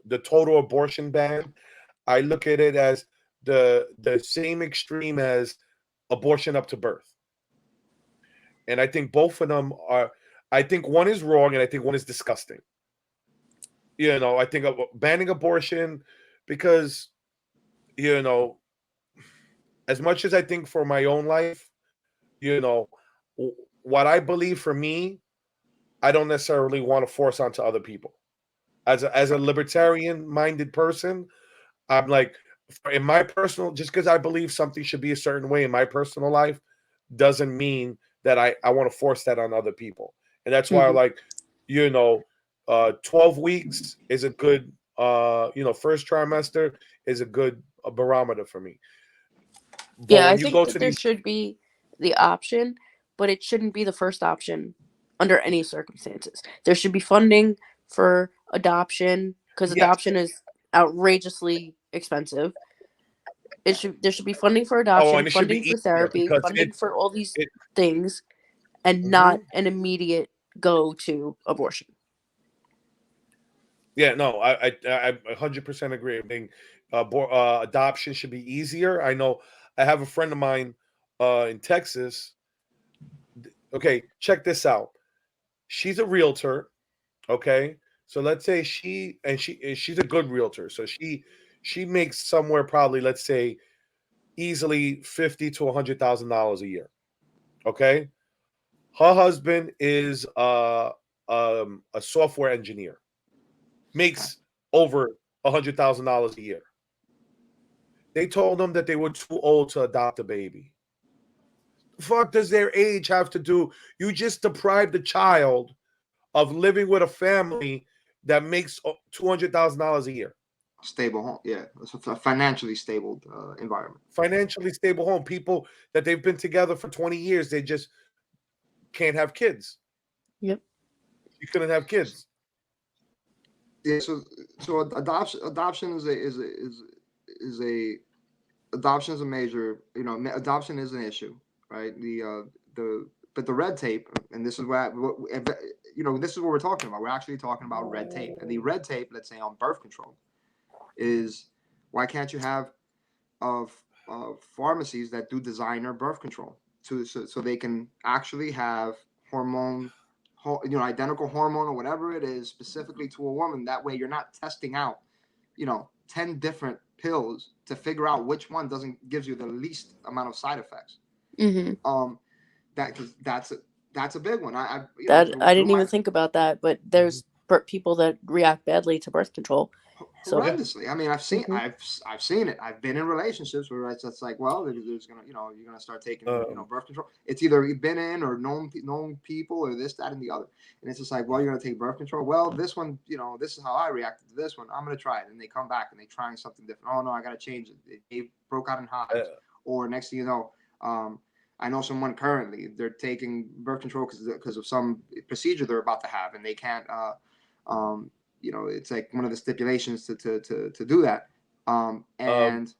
the total abortion ban, I look at it as the same extreme as abortion up to birth. And I think both of them are, I think one is wrong and I think one is disgusting. I think banning abortion, because, as much as I think for my own life, what I believe for me, I don't necessarily want to force onto other people. As a libertarian minded person, I'm like, in my personal, just because I believe something should be a certain way in my personal life doesn't mean that I want to force that on other people. And that's why I like, 12 weeks is a good, first trimester is a good barometer for me. But yeah, I think that there should be the option, but it shouldn't be the first option under any circumstances. There should be funding for adoption, because adoption is outrageously expensive. There should be funding for adoption, funding for therapy, funding for all these things, and not an immediate go to abortion. Yeah, no, I 100% agree. I think adoption should be easier. I know I have a friend of mine in Texas. Okay, check this out. She's a realtor. Okay, so let's say she's a good realtor. So she makes somewhere probably, let's say, easily $50,000 to $100,000 a year. Okay, her husband is a software engineer, makes over $100,000 a year. They told them that they were too old to adopt a baby. Fuck does their age have to do? You just deprived the child of living with a family that makes $200,000 a year. Stable home, yeah. It's a financially stable environment. Financially stable home. People that they've been together for 20 years, they just can't have kids. Yep. She couldn't have kids. Yeah, so adoption is a adoption is a major, adoption is an issue, right? But the red tape, and this is this is what we're talking about. We're actually talking about red tape, and the red tape, let's say on birth control, is why can't you have of pharmacies that do designer birth control so they can actually have identical hormone or whatever it is specifically to a woman. That way you're not testing out 10 different pills to figure out which one gives you the least amount of side effects. Because that's a big one. I didn't even think about that, but there's people that react badly to birth control. Horrendously. I mean, I've seen it. I've been in relationships where it's just like, well, there's gonna, you're gonna start taking, birth control. It's either been in or known people or this, that, and the other. And it's just like, well, you're gonna take birth control. Well, this one, this is how I reacted to this one. I'm gonna try it. And they come back and they trying something different. Oh no, I gotta change it. It broke out in hives. Or next thing you know, I know someone currently they're taking birth control because of some procedure they're about to have, and they can't. It's like one of the stipulations to do that. And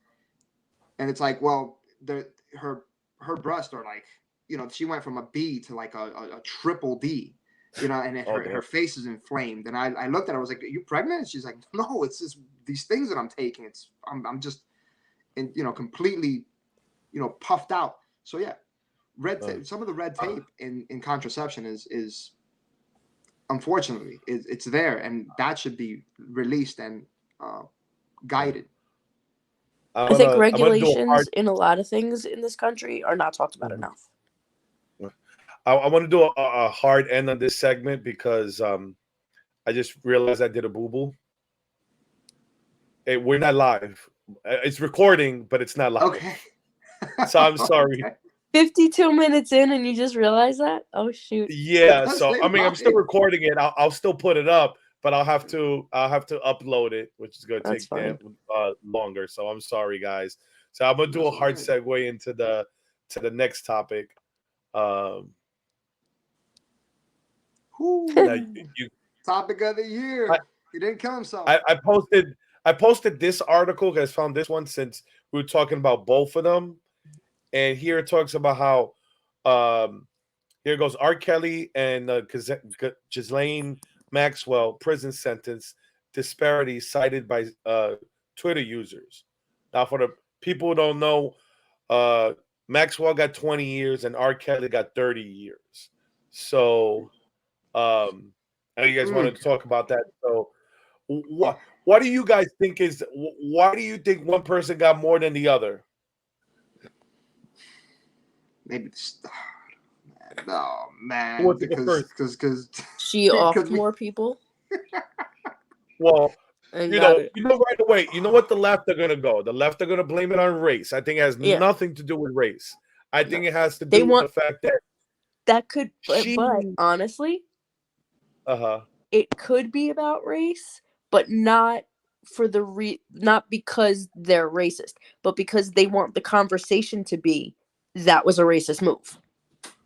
it's like, well, her breasts are like, she went from a B to like a triple D, and her face is inflamed. And I looked at her, I was like, are you pregnant? And she's like, no, it's just these things that I'm taking. I'm just, completely, puffed out. So yeah, red tape. Some of the red tape in contraception is unfortunately it's there, and that should be released and guided. I think regulations in a lot of things in this country are not talked about enough. I want to do a hard end on this segment because I just realized I did a boo-boo. We're not live. It's recording, but it's not live. Okay. So I'm sorry. Okay. 52 minutes in and you just realize that? Oh shoot. Yeah, so I mean I'm still recording it. I'll still put it up, but I'll have to upload it, which is going to take longer. So I'm sorry, guys. So I'm going to do a hard segue into the next topic. Topic of the year. He didn't kill himself. I posted this article because I found this one since we were talking about both of them. And here it talks about how here goes R-Kelly and Ghislaine Maxwell prison sentence disparity cited by Twitter users. Now, for the people who don't know, Maxwell got 20 years and R-Kelly got 30 years. So I know you guys wanted to talk about that. So what do you guys think why do you think one person got more than the other? Maybe man, because she offed more people. Well, you know right away. You know what the left are gonna go. The left are gonna blame it on race. I think it has nothing to do with race. I think it has to do with the fact that could. But honestly, it could be about race, but not for not because they're racist, but because they want the conversation to be that was a racist move.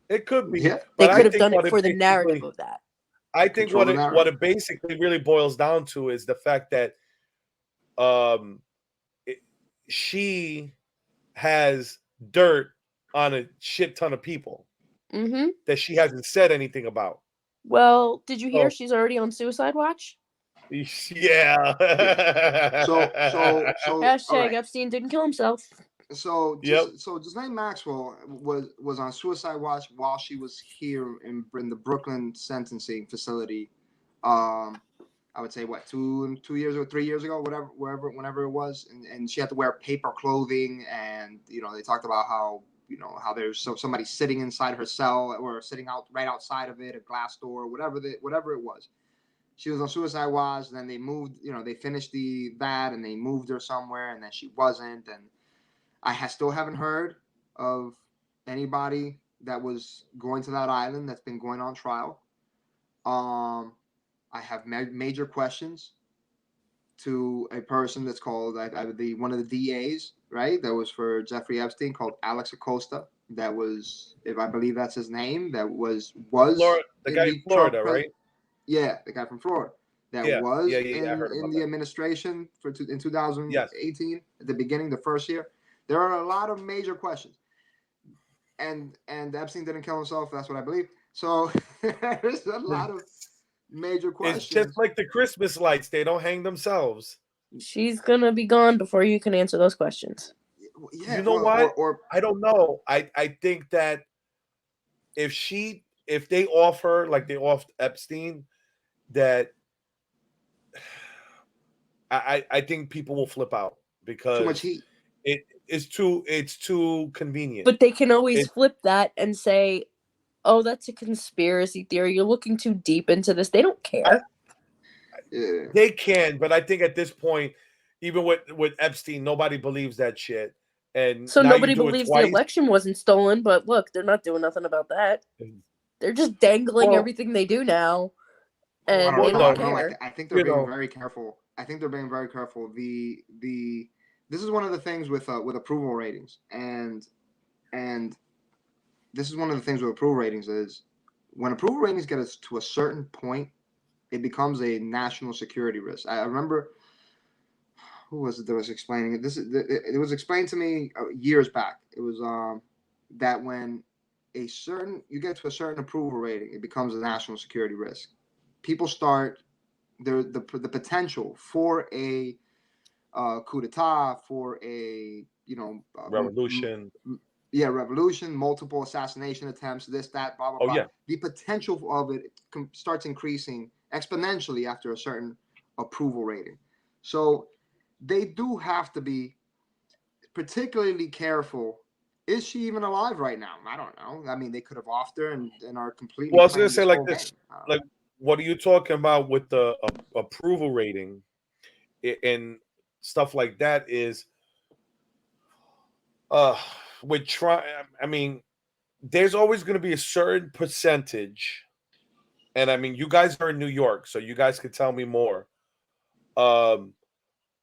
It could be. Yeah. They could have done it for the narrative of that. I think what it basically really boils down to is the fact that she has dirt on a shit ton of people that she hasn't said anything about. Well, did you hear she's already on suicide watch? Yeah. So hashtag Epstein didn't kill himself. So Ghislaine Maxwell was on suicide watch while she was here in the Brooklyn sentencing facility. I would say 2 years or 3 years ago, whenever it was, and she had to wear paper clothing, and they talked about how there's somebody sitting inside her cell or sitting right outside of it, a glass door, whatever it was. She was on suicide watch. Then they moved, they finished that and they moved her somewhere, and then she wasn't, and I still haven't heard of anybody that was going to that island that's been going on trial. I have major questions to a person that's called one of the DAs, right? That was for Jeffrey Epstein, called Alex Acosta. That was, if I believe that's his name, that was the guy in Florida, right? Yeah, the guy from Florida that was I in heard about the that. administration in 2018 Yes. at the beginning, the first year. There are a lot of major questions, and Epstein didn't kill himself. That's what I believe. So there's a lot of major It's questions. just like the Christmas lights; they don't hang themselves. She's gonna be gone before you can answer those questions. Yeah, You know well, what? or I don't know. I think that if they offer like they offered Epstein, that I think people will flip out too much because heat. it's too convenient. But they can always It- flip that and say, "Oh, that's a conspiracy theory. You're looking too deep into this." They don't care. Yeah. They can, but I think at this point, even with Epstein, nobody believes that shit. And So now you nobody do it believes the twice. election wasn't stolen, but look, they're not doing nothing about that. They're just dangling Well- everything they do now, I and don't they know. don't I don't know. care. I think they're You being know. very careful. I think they're being very careful. This is one of the things with approval ratings, and this is one of the things with approval ratings is when approval ratings get us to a certain point, it becomes a national security risk. I remember who was it that was explaining it. It was explained to me years back. It was that when you get to a certain approval rating, it becomes a national security risk. People start the potential for a coup d'état, for a Revolution. revolution, multiple assassination attempts, this, that, blah, blah, Oh blah. yeah. The potential of it starts increasing exponentially after a certain approval rating. So they do have to be particularly careful. Is she even alive right now? I don't know. I mean, they could have offed her and are completely. Well, I was gonna playing say like whole this, game. like what are you talking about with the approval rating and stuff like that? Is with try. I mean, there's always going to be a certain percentage, and I mean, you guys are in New York, so you guys could tell me more.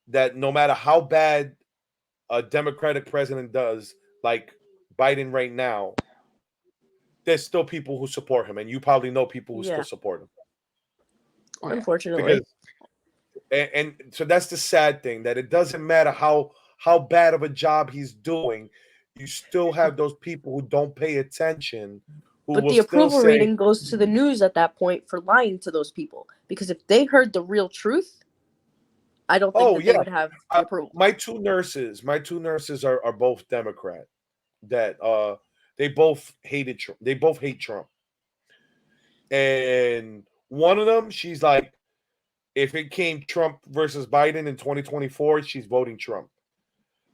That no matter how bad a Democratic president does, like Biden right now, there's still people who support him, and you probably know people who still Yeah. support him. Oh, yeah. Unfortunately, Because and so that's the sad thing, that it doesn't matter how bad of a job he's doing, you still have those people who don't pay attention, who but will the still approval say, rating goes to the news at that point for lying to those people. Because if they heard the real truth, I don't think "Oh that they yeah, would have the approval. my two nurses are both Democrat. That they both hated Trump. They both hate Trump, and one of them, she's like, if it came Trump versus Biden in 2024, she's voting Trump.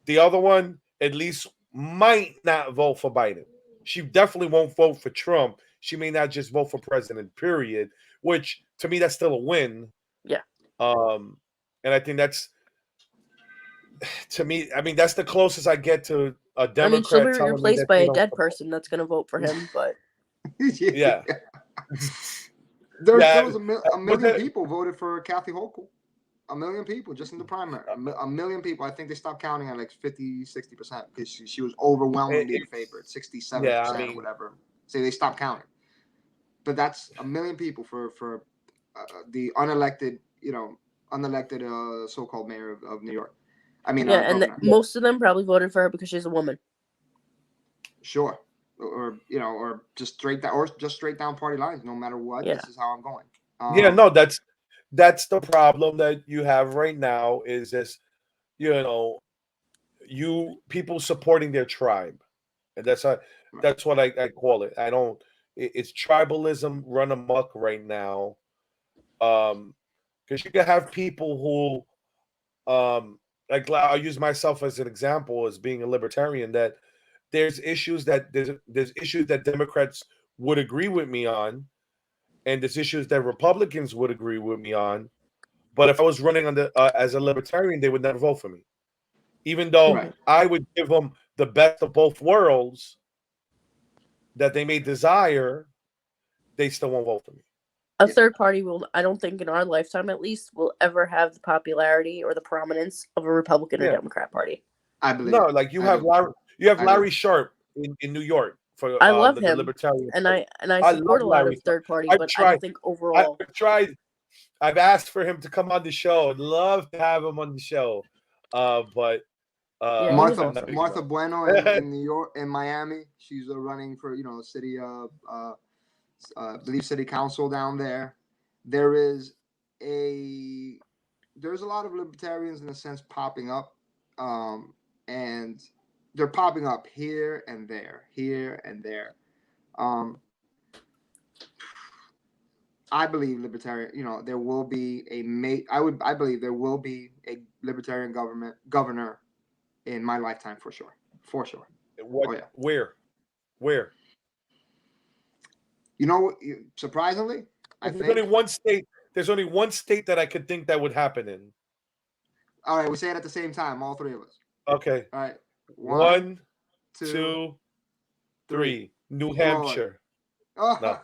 The other one, at least, might not vote for Biden. She definitely won't vote for Trump. She may not just vote for president, period, which to me, that's still a win. Yeah. And I think that's, to me, I mean, that's the closest I get to a I mean, she'll Democrat be telling me replaced that by they a don't dead support. person that's going to vote for him, but Yeah. There Yeah, was a but million that- people voted for Kathy Hochul. A million people just in the primary. A million people. I think they stopped counting at like 50, 60% because she was overwhelmingly the favorite, 67% Yeah, I mean- or whatever. So they stopped counting. But that's a million people for the unelected, so-called mayor of New York. I mean, yeah, and governor. most of them probably voted for her because she's a woman. Sure. Or just straight down party lines. No matter what, Yeah. this is how I'm going. Yeah, no, that's the problem that you have right now, is this, you people supporting their tribe, and that's what I call it. I don't. It's tribalism run amok right now, because you can have people who, like, I'll use myself as an example as being a libertarian, that there's issues that Democrats would agree with me on, and there's issues that Republicans would agree with me on. But if I was running on as a libertarian, they would never vote for me, even though Right. I would give them the best of both worlds that they may desire. They still won't vote for me. A third party will, I don't think in our lifetime at least, will ever have the popularity or the prominence of a Republican or Yeah. Democrat party. I believe. No, like you have Larry Sharp in New York. for I love the him, Libertarian and Party. I I support love a lot Larry of Sugg. third party, I've but I tried. don't think overall. I've tried. I've asked for him to come on the show. I'd love to have him on the show, but Yeah, he was Martha awesome. Martha Bueno in New York, in Miami. She's running for city I believe city council down there. There's a lot of libertarians in a sense popping up, and they're popping up here and there, here and there. I believe libertarian. There will be I believe there will be a libertarian governor in my lifetime for sure. For sure. what? Oh yeah. Where? Surprisingly, I There's think. only one state. There's only one state that I could think that would happen in. All right, we say it at the same time, all three of us. Okay. All right. One, two, two, three. New Florida. Hampshire. Oh.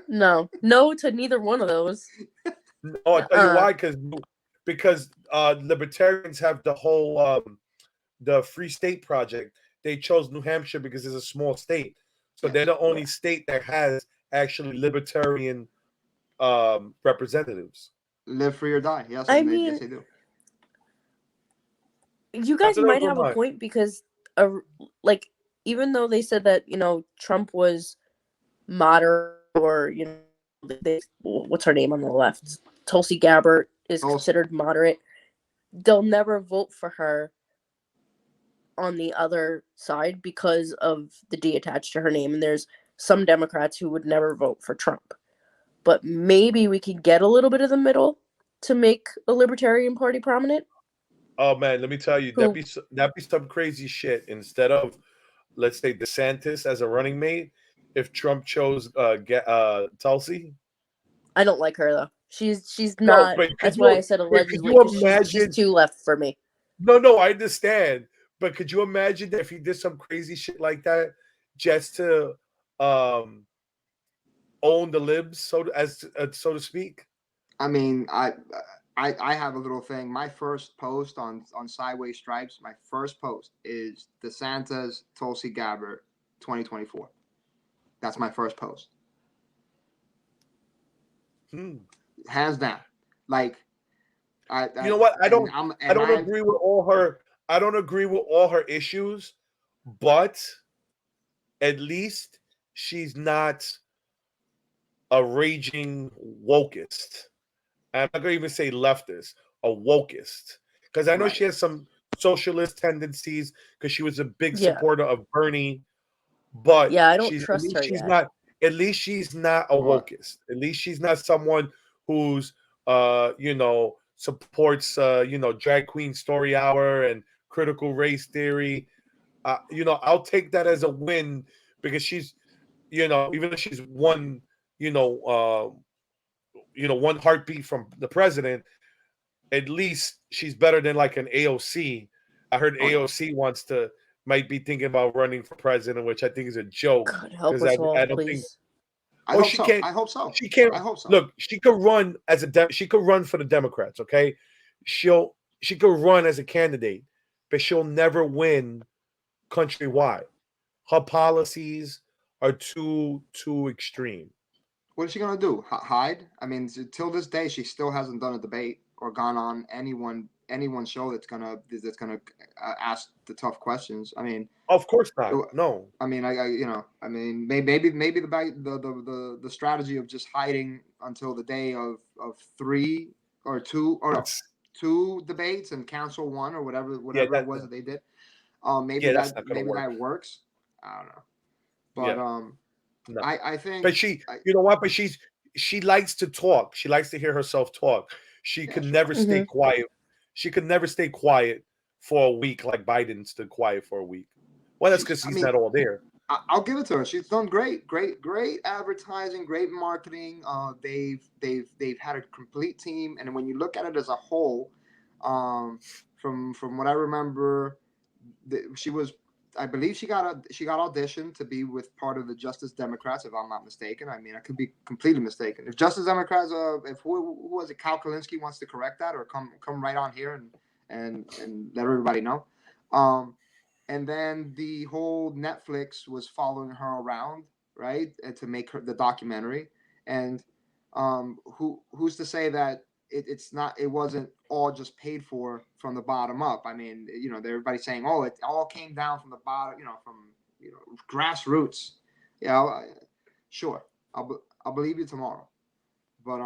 No to neither one of those. Oh, I'll tell you why. Because libertarians have the whole the Free State Project. They chose New Hampshire because it's a small state, so they're the only state that has actually libertarian representatives. Live free or die. Yes, yes, they do. You guys might have a point because, even though they said that Trump was moderate, or what's her name on the left, Tulsi Gabbard is considered moderate, they'll never vote for her on the other side because of the D attached to her name. And there's some Democrats who would never vote for Trump. But maybe we could get a little bit of the middle to make the Libertarian Party prominent. Oh man, let me tell you, that'd be some crazy shit. Instead of, let's say, DeSantis as a running mate, if Trump chose Tulsi. I don't like her though. She's not. That's why I said allegedly. She's too left for me. No, I understand. But could you imagine if he did some crazy shit like that just to own the libs, so to speak? I mean, I have a little thing. My first post on Sideway Stripes, my first post is DeSantis, Tulsi Gabbard, 2024. That's my first post. Hands down. Like, you know what? I don't agree with all her. I don't agree with all her issues, but at least she's not a raging wokeist. I'm not going to even say leftist, a wokeist. Because I know she has some socialist tendencies because she was a big supporter of Bernie. But I don't trust her yet. At least she's not a wokeist. At least she's not someone who's, supports, drag queen story hour and critical race theory. I'll take that as a win because she's, even though she's one heartbeat from the president, at least she's better than like an AOC. I heard AOC might be thinking about running for president, which I think is a joke. God help us all, I don't please. I hope so. She can't. I hope so. Look, she could run she could run for the Democrats. Okay, she could run as a candidate, but she'll never win countrywide. Her policies are too extreme. What is she gonna do? Hide? I mean, till this day, she still hasn't done a debate or gone on anyone's show that's gonna ask the tough questions. I mean, of course not. No. I mean, maybe the strategy of just hiding until the day of 3 or 2 or no, 2 debates and cancel one or whatever it was that they did. Maybe that works. I don't know, but no. I think. But you know what? But she likes to talk. She likes to hear herself talk. She could never stay quiet. She could never stay quiet for a week like Biden stood quiet for a week. Well, that's because he's not all there. I'll give it to her. She's done great advertising, great marketing. They've had a complete team, and when you look at it as a whole, from what I remember, I believe she got auditioned to be with part of the Justice Democrats, if I'm not mistaken. I mean, I could be completely mistaken. If Justice Democrats, who was it, Cal Kalinske wants to correct that or come right on here and let everybody know. And then the whole Netflix was following her around, right, and to make her the documentary. And who's to say that it wasn't all just paid for from the bottom up? I mean, everybody's saying, oh, it all came down from the bottom, from grassroots. Yeah, sure, I'll believe you tomorrow. But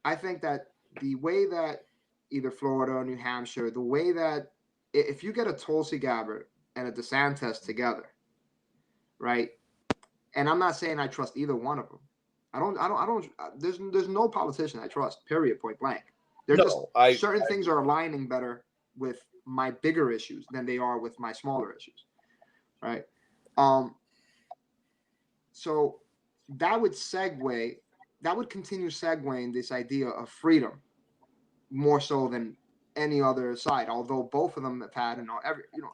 I think that the way that either Florida or New Hampshire, the way that if you get a Tulsi Gabbard and a DeSantis together, right? And I'm not saying I trust either one of them. I don't. There's no politician I trust. Period. Point blank. Certain things are aligning better with my bigger issues than they are with my smaller issues, right? So that would continue segueing this idea of freedom more so than any other side. Although both of them have had,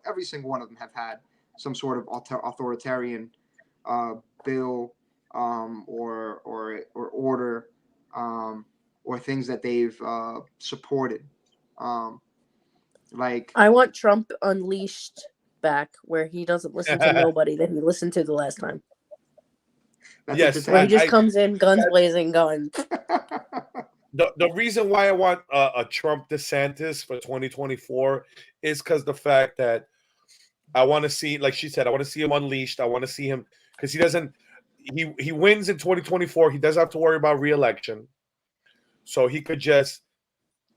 every single one of them have had some sort of authoritarian bill or order or things that they've supported. Like I want Trump unleashed back, where he doesn't listen to nobody that he listened to the last time. Yes, where he just comes in guns blazing, going. The reason why I want a Trump DeSantis for 2024 is because the fact that I want to see, like she said, I want to see him unleashed. I want to see him because he wins in 2024. He doesn't have to worry about re-election, so he could just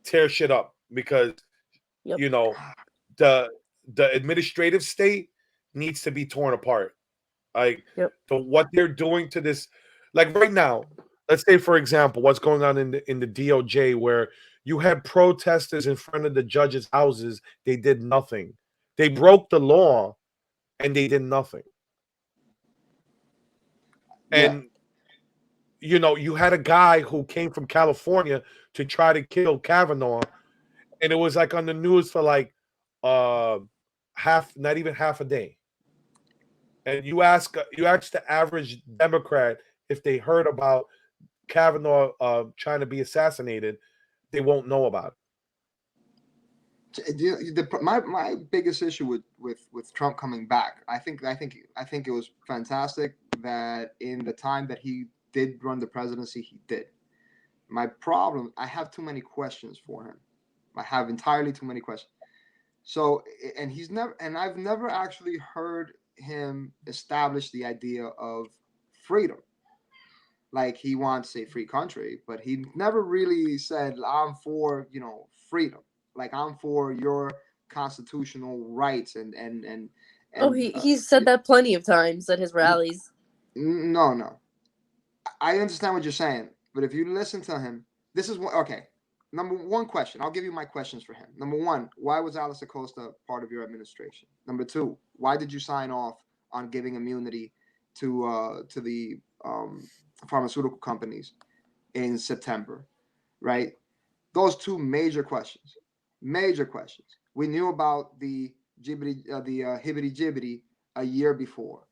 tear shit up because the administrative state needs to be torn apart. Like so what they're doing to this, like right now. Let's say, for example, what's going on in the DOJ, where you had protesters in front of the judges' houses. They did nothing. They broke the law, and they did nothing. And you had a guy who came from California to try to kill Kavanaugh, and it was like on the news for like not even half a day. And you ask the average Democrat if they heard about Kavanaugh trying to be assassinated, they won't know about it. My biggest issue with Trump coming back, I think it was fantastic that in the time that he did run the presidency, he did. My problem, I have too many questions for him. I have entirely too many questions. So, and I've never actually heard him establish the idea of freedom. Like he wants a free country, but he never really said, I'm for, freedom. Like I'm for your constitutional rights and he's said that plenty of times at his rallies. No. I understand what you're saying, but if you listen to him, this is okay. Number one question. I'll give you my questions for him. Number one, why was Alice Acosta part of your administration? Number two, why did you sign off on giving immunity to the pharmaceutical companies in September, right? Those two major questions. We knew about the hibbity jibbity a year before.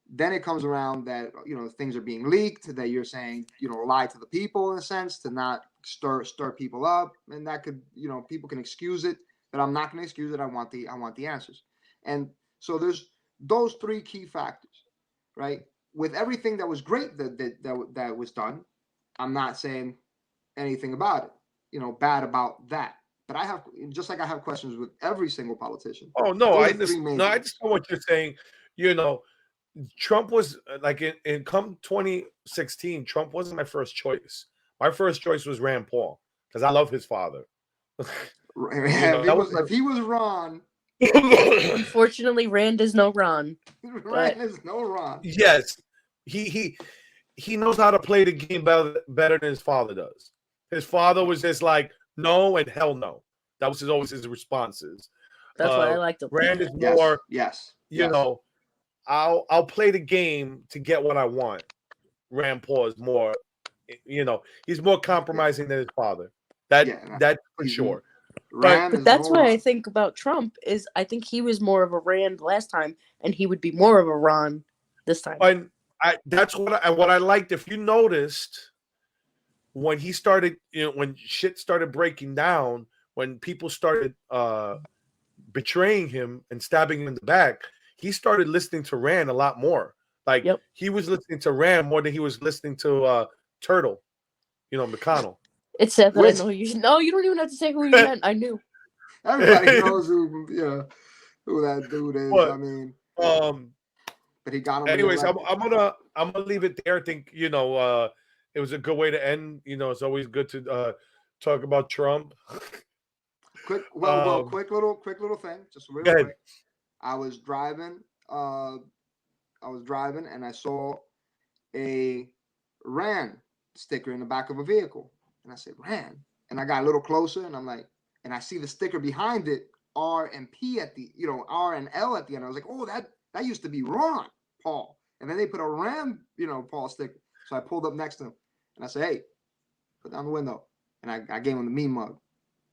Then it comes around that things are being leaked, that you're saying lie to the people in a sense to not stir people up, and that could people can excuse it, but I'm not going to excuse it. I want the answers, and so there's those three key factors, right? With everything that was great that was done, I'm not saying anything about it, bad about that. But I have questions with every single politician. Oh no, I just know what you're saying. Trump was like in come 2016. Trump wasn't my first choice. My first choice was Rand Paul because I love his father. If he was Ron. Unfortunately, Rand is no Ron. Rand is no Ron. Yes, he knows how to play the game better than his father does. His father was just like no and hell no. That was always his responses. That's why I like to. Rand is more. Yes. I'll play the game to get what I want. Rand Paul is more, he's more compromising than his father. That's for sure. But that's what I think about Trump is I think he was more of a Rand last time, and he would be more of a Ron this time. And that's what I liked. If you noticed, when he started, when shit started breaking down, when people started betraying him and stabbing him in the back, he started listening to Rand a lot more. Like he was listening to Rand more than he was listening to Turtle, McConnell. It said that I know you. No, you don't even have to say who you meant. I knew. Everybody knows who that dude is. But, I mean, but he got him. Anyways, I'm gonna leave it there. I think it was a good way to end. It's always good to talk about Trump. Quick little thing, just real quick. I was driving and I saw a Rand sticker in the back of a vehicle, and I said Rand, and I got a little closer, and I'm like, and I see the sticker behind it, R and P at the, R and L at the end. I was like, oh, that used to be Ron Paul, and then they put a Rand, Paul sticker. So I pulled up next to him, and I said, hey, put down the window, and I gave him the meme mug,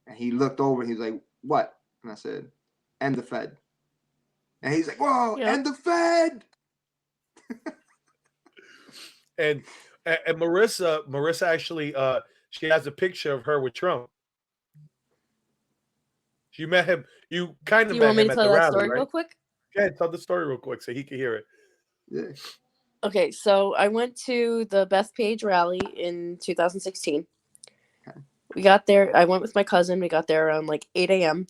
and he looked over, and he was like, what? And I said, end the Fed. And he's like, whoa, end the Fed. and Marissa actually, she has a picture of her with Trump. You met him. You kind of met him at the rally, right? You want me to tell that story real quick? Yeah, tell the story real quick so he can hear it. Yeah. Okay, so I went to the Bethpage rally in 2016. Okay. We got there. I went with my cousin. We got there around like 8 a.m.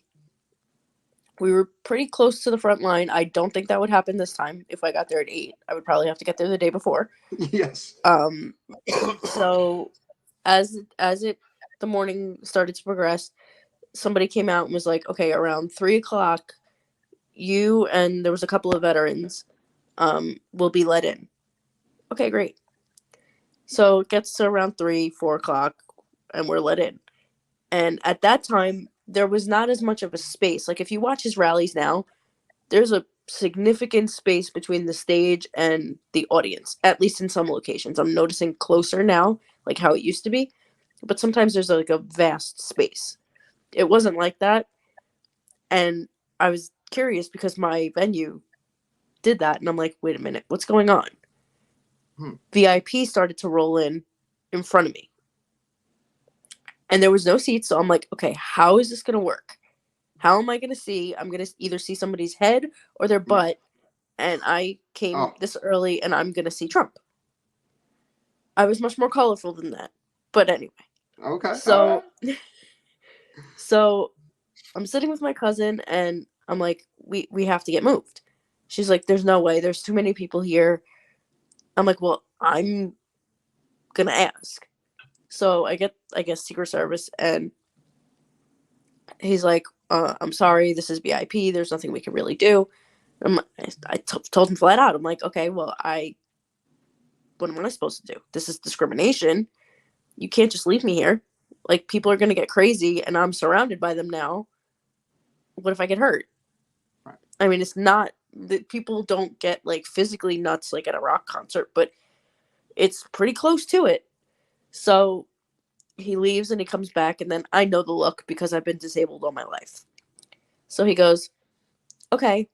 We were pretty close to the front line. I don't think that would happen this time. If I got there at 8, I would probably have to get there the day before. Yes. So as the morning started to progress, somebody came out and was like, okay, around 3 o'clock, you and there was a couple of veterans will be let in. Okay, great. So it gets to around 4 o'clock, and we're let in. And at that time, there was not as much of a space. Like if you watch his rallies now, there's a significant space between the stage and the audience, at least in some locations. I'm noticing closer now, like how it used to be. But sometimes there's like a vast space. It wasn't like that. And I was curious because my venue did that. And I'm like, wait a minute, what's going on? VIP started to roll in front of me. And there was no seats. So I'm like, okay, how is this going to work? How am I going to see? I'm going to either see somebody's head or their butt. And I came this early and I'm going to see Trump. I was much more colorful than that. But anyway. Okay. So I'm sitting with my cousin and I'm like, we have to get moved. She's like, there's no way. There's too many people here. I'm like, well, I'm going to ask. So I guess Secret Service, and he's like, I'm sorry, this is VIP. There's nothing we can really do. I told him flat out. I'm like, okay, well, what am I supposed to do? This is discrimination. You can't just leave me here. Like, people are going to get crazy, and I'm surrounded by them now. What if I get hurt? Right. I mean, it's not that people don't get, like, physically nuts like at a rock concert, but it's pretty close to it. So he leaves and he comes back, and then I know the look because I've been disabled all my life. So he goes, okay,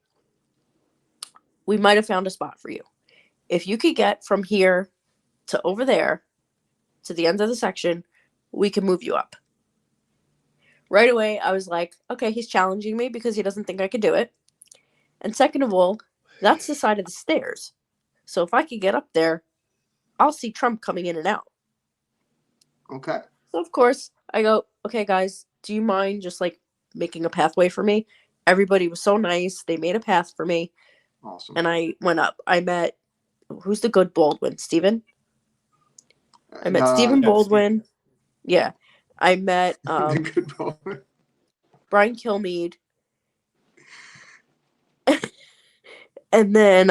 we might have found a spot for you. If you could get from here to over there to the end of the section, we can move you up. Right away, I was like, okay, he's challenging me because he doesn't think I can do it. And second of all, that's the side of the stairs. So if I could get up there, I'll see Trump coming in and out. Okay. So of course, I go, okay, guys, do you mind just like making a pathway for me? Everybody was so nice. They made a path for me. Awesome. And I went up. I met, who's the good Baldwin? Steven? I met Stephen Baldwin. Steve. Yeah. I met the good Baldwin. Brian Kilmeade. And then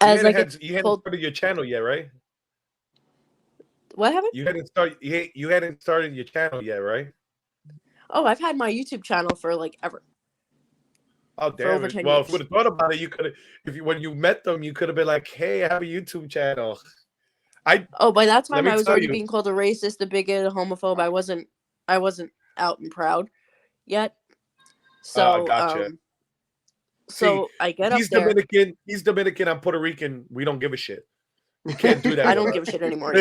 you hadn't started your channel yet, right? What happened? You hadn't started your channel yet, right? Oh, I've had my YouTube channel for like ever. Oh, damn it. Well, if you would have thought about it, you could have, when you met them, you could have been like, hey, I have a YouTube channel. By that time I was already being called a racist, a bigot, a homophobe. I wasn't out and proud yet. So gotcha. So I get up there. He's Dominican. I'm Puerto Rican. We don't give a shit. You can't do that. I don't give a shit anymore.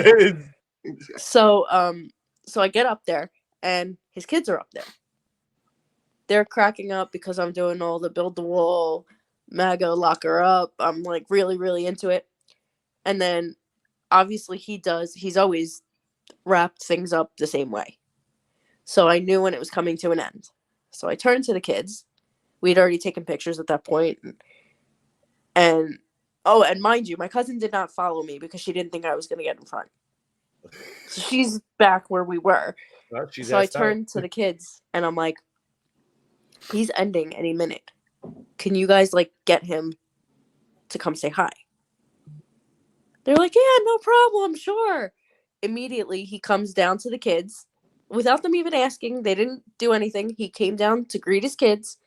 So I get up there and his kids are up there. they're cracking up because I'm doing all the build the wall, MAGA lock her up. I'm like really, really into it. And then obviously he's always wrapped things up the same way. So I knew when it was coming to an end. So I turned to the kids. We'd already taken pictures at that point. And oh, and mind you, my cousin did not follow me because she didn't think I was going to get in front. So she's back where we were. Well, she's So I asked out. turned to the kids and I'm like, he's ending any minute. Can you guys like get him to come say hi? They're like, yeah, no problem, sure. Immediately he comes down to the kids without them even asking. They didn't do anything. He came down to greet his kids,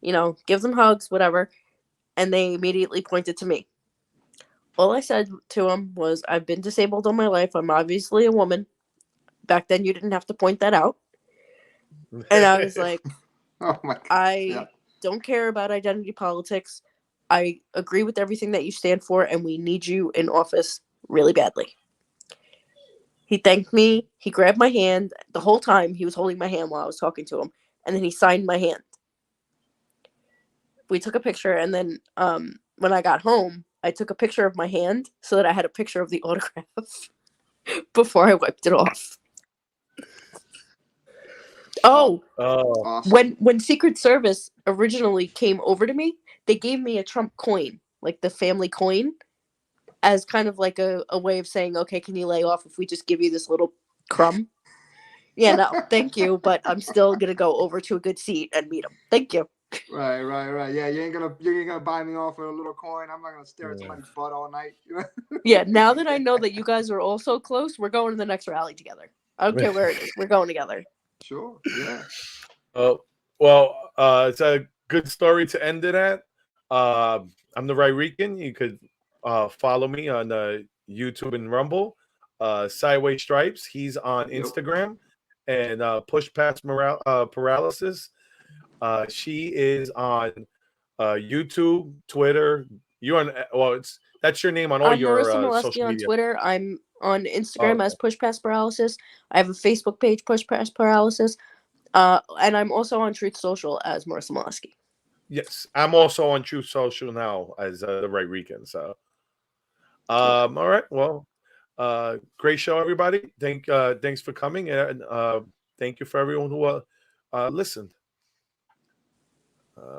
you know, give them hugs, whatever. And they immediately pointed to me. All I said to him was, I've been disabled all my life. I'm obviously a woman. Back then, you didn't have to point that out. And I was like, Oh my God. I don't care about identity politics. I agree with everything that you stand for, and we need you in office really badly. He thanked me. He grabbed my hand. The whole time, he was holding my hand while I was talking to him. And then he signed my hand. We took a picture, and then when I got home, I took a picture of my hand so that I had a picture of the autograph before I wiped it off. Oh, Awesome. when Secret Service originally came over to me, they gave me a Trump coin, like the family coin, as kind of like a way of saying, okay, can you lay off if we just give you this little crumb? Yeah, no, thank you, but I'm still going to go over to a good seat and meet him. Thank you. Right. Yeah, you ain't gonna buy me off with a little coin. I'm not gonna stare at somebody's butt all night. Yeah, now that I know that you guys are all so close, we're going to the next rally together. I don't care where it is. We're going together. Sure. Yeah. Well, it's a good story to end it at. I'm the Rican. You could follow me on YouTube and Rumble. Sideway Stripes. He's on Instagram. And Push Past Paralysis. She is on YouTube, Twitter. You're on. Well, that's your name on all I'm your Marissa Molesky social on media. Twitter. I'm on Instagram as Push Past Paralysis. I have a Facebook page, Push Past Paralysis. And I'm also on Truth Social as Marissa Molesky. Yes, I'm also on Truth Social now as the Rican. So, all right. Well, great show, everybody. Thanks for coming, and thank you for everyone who listened.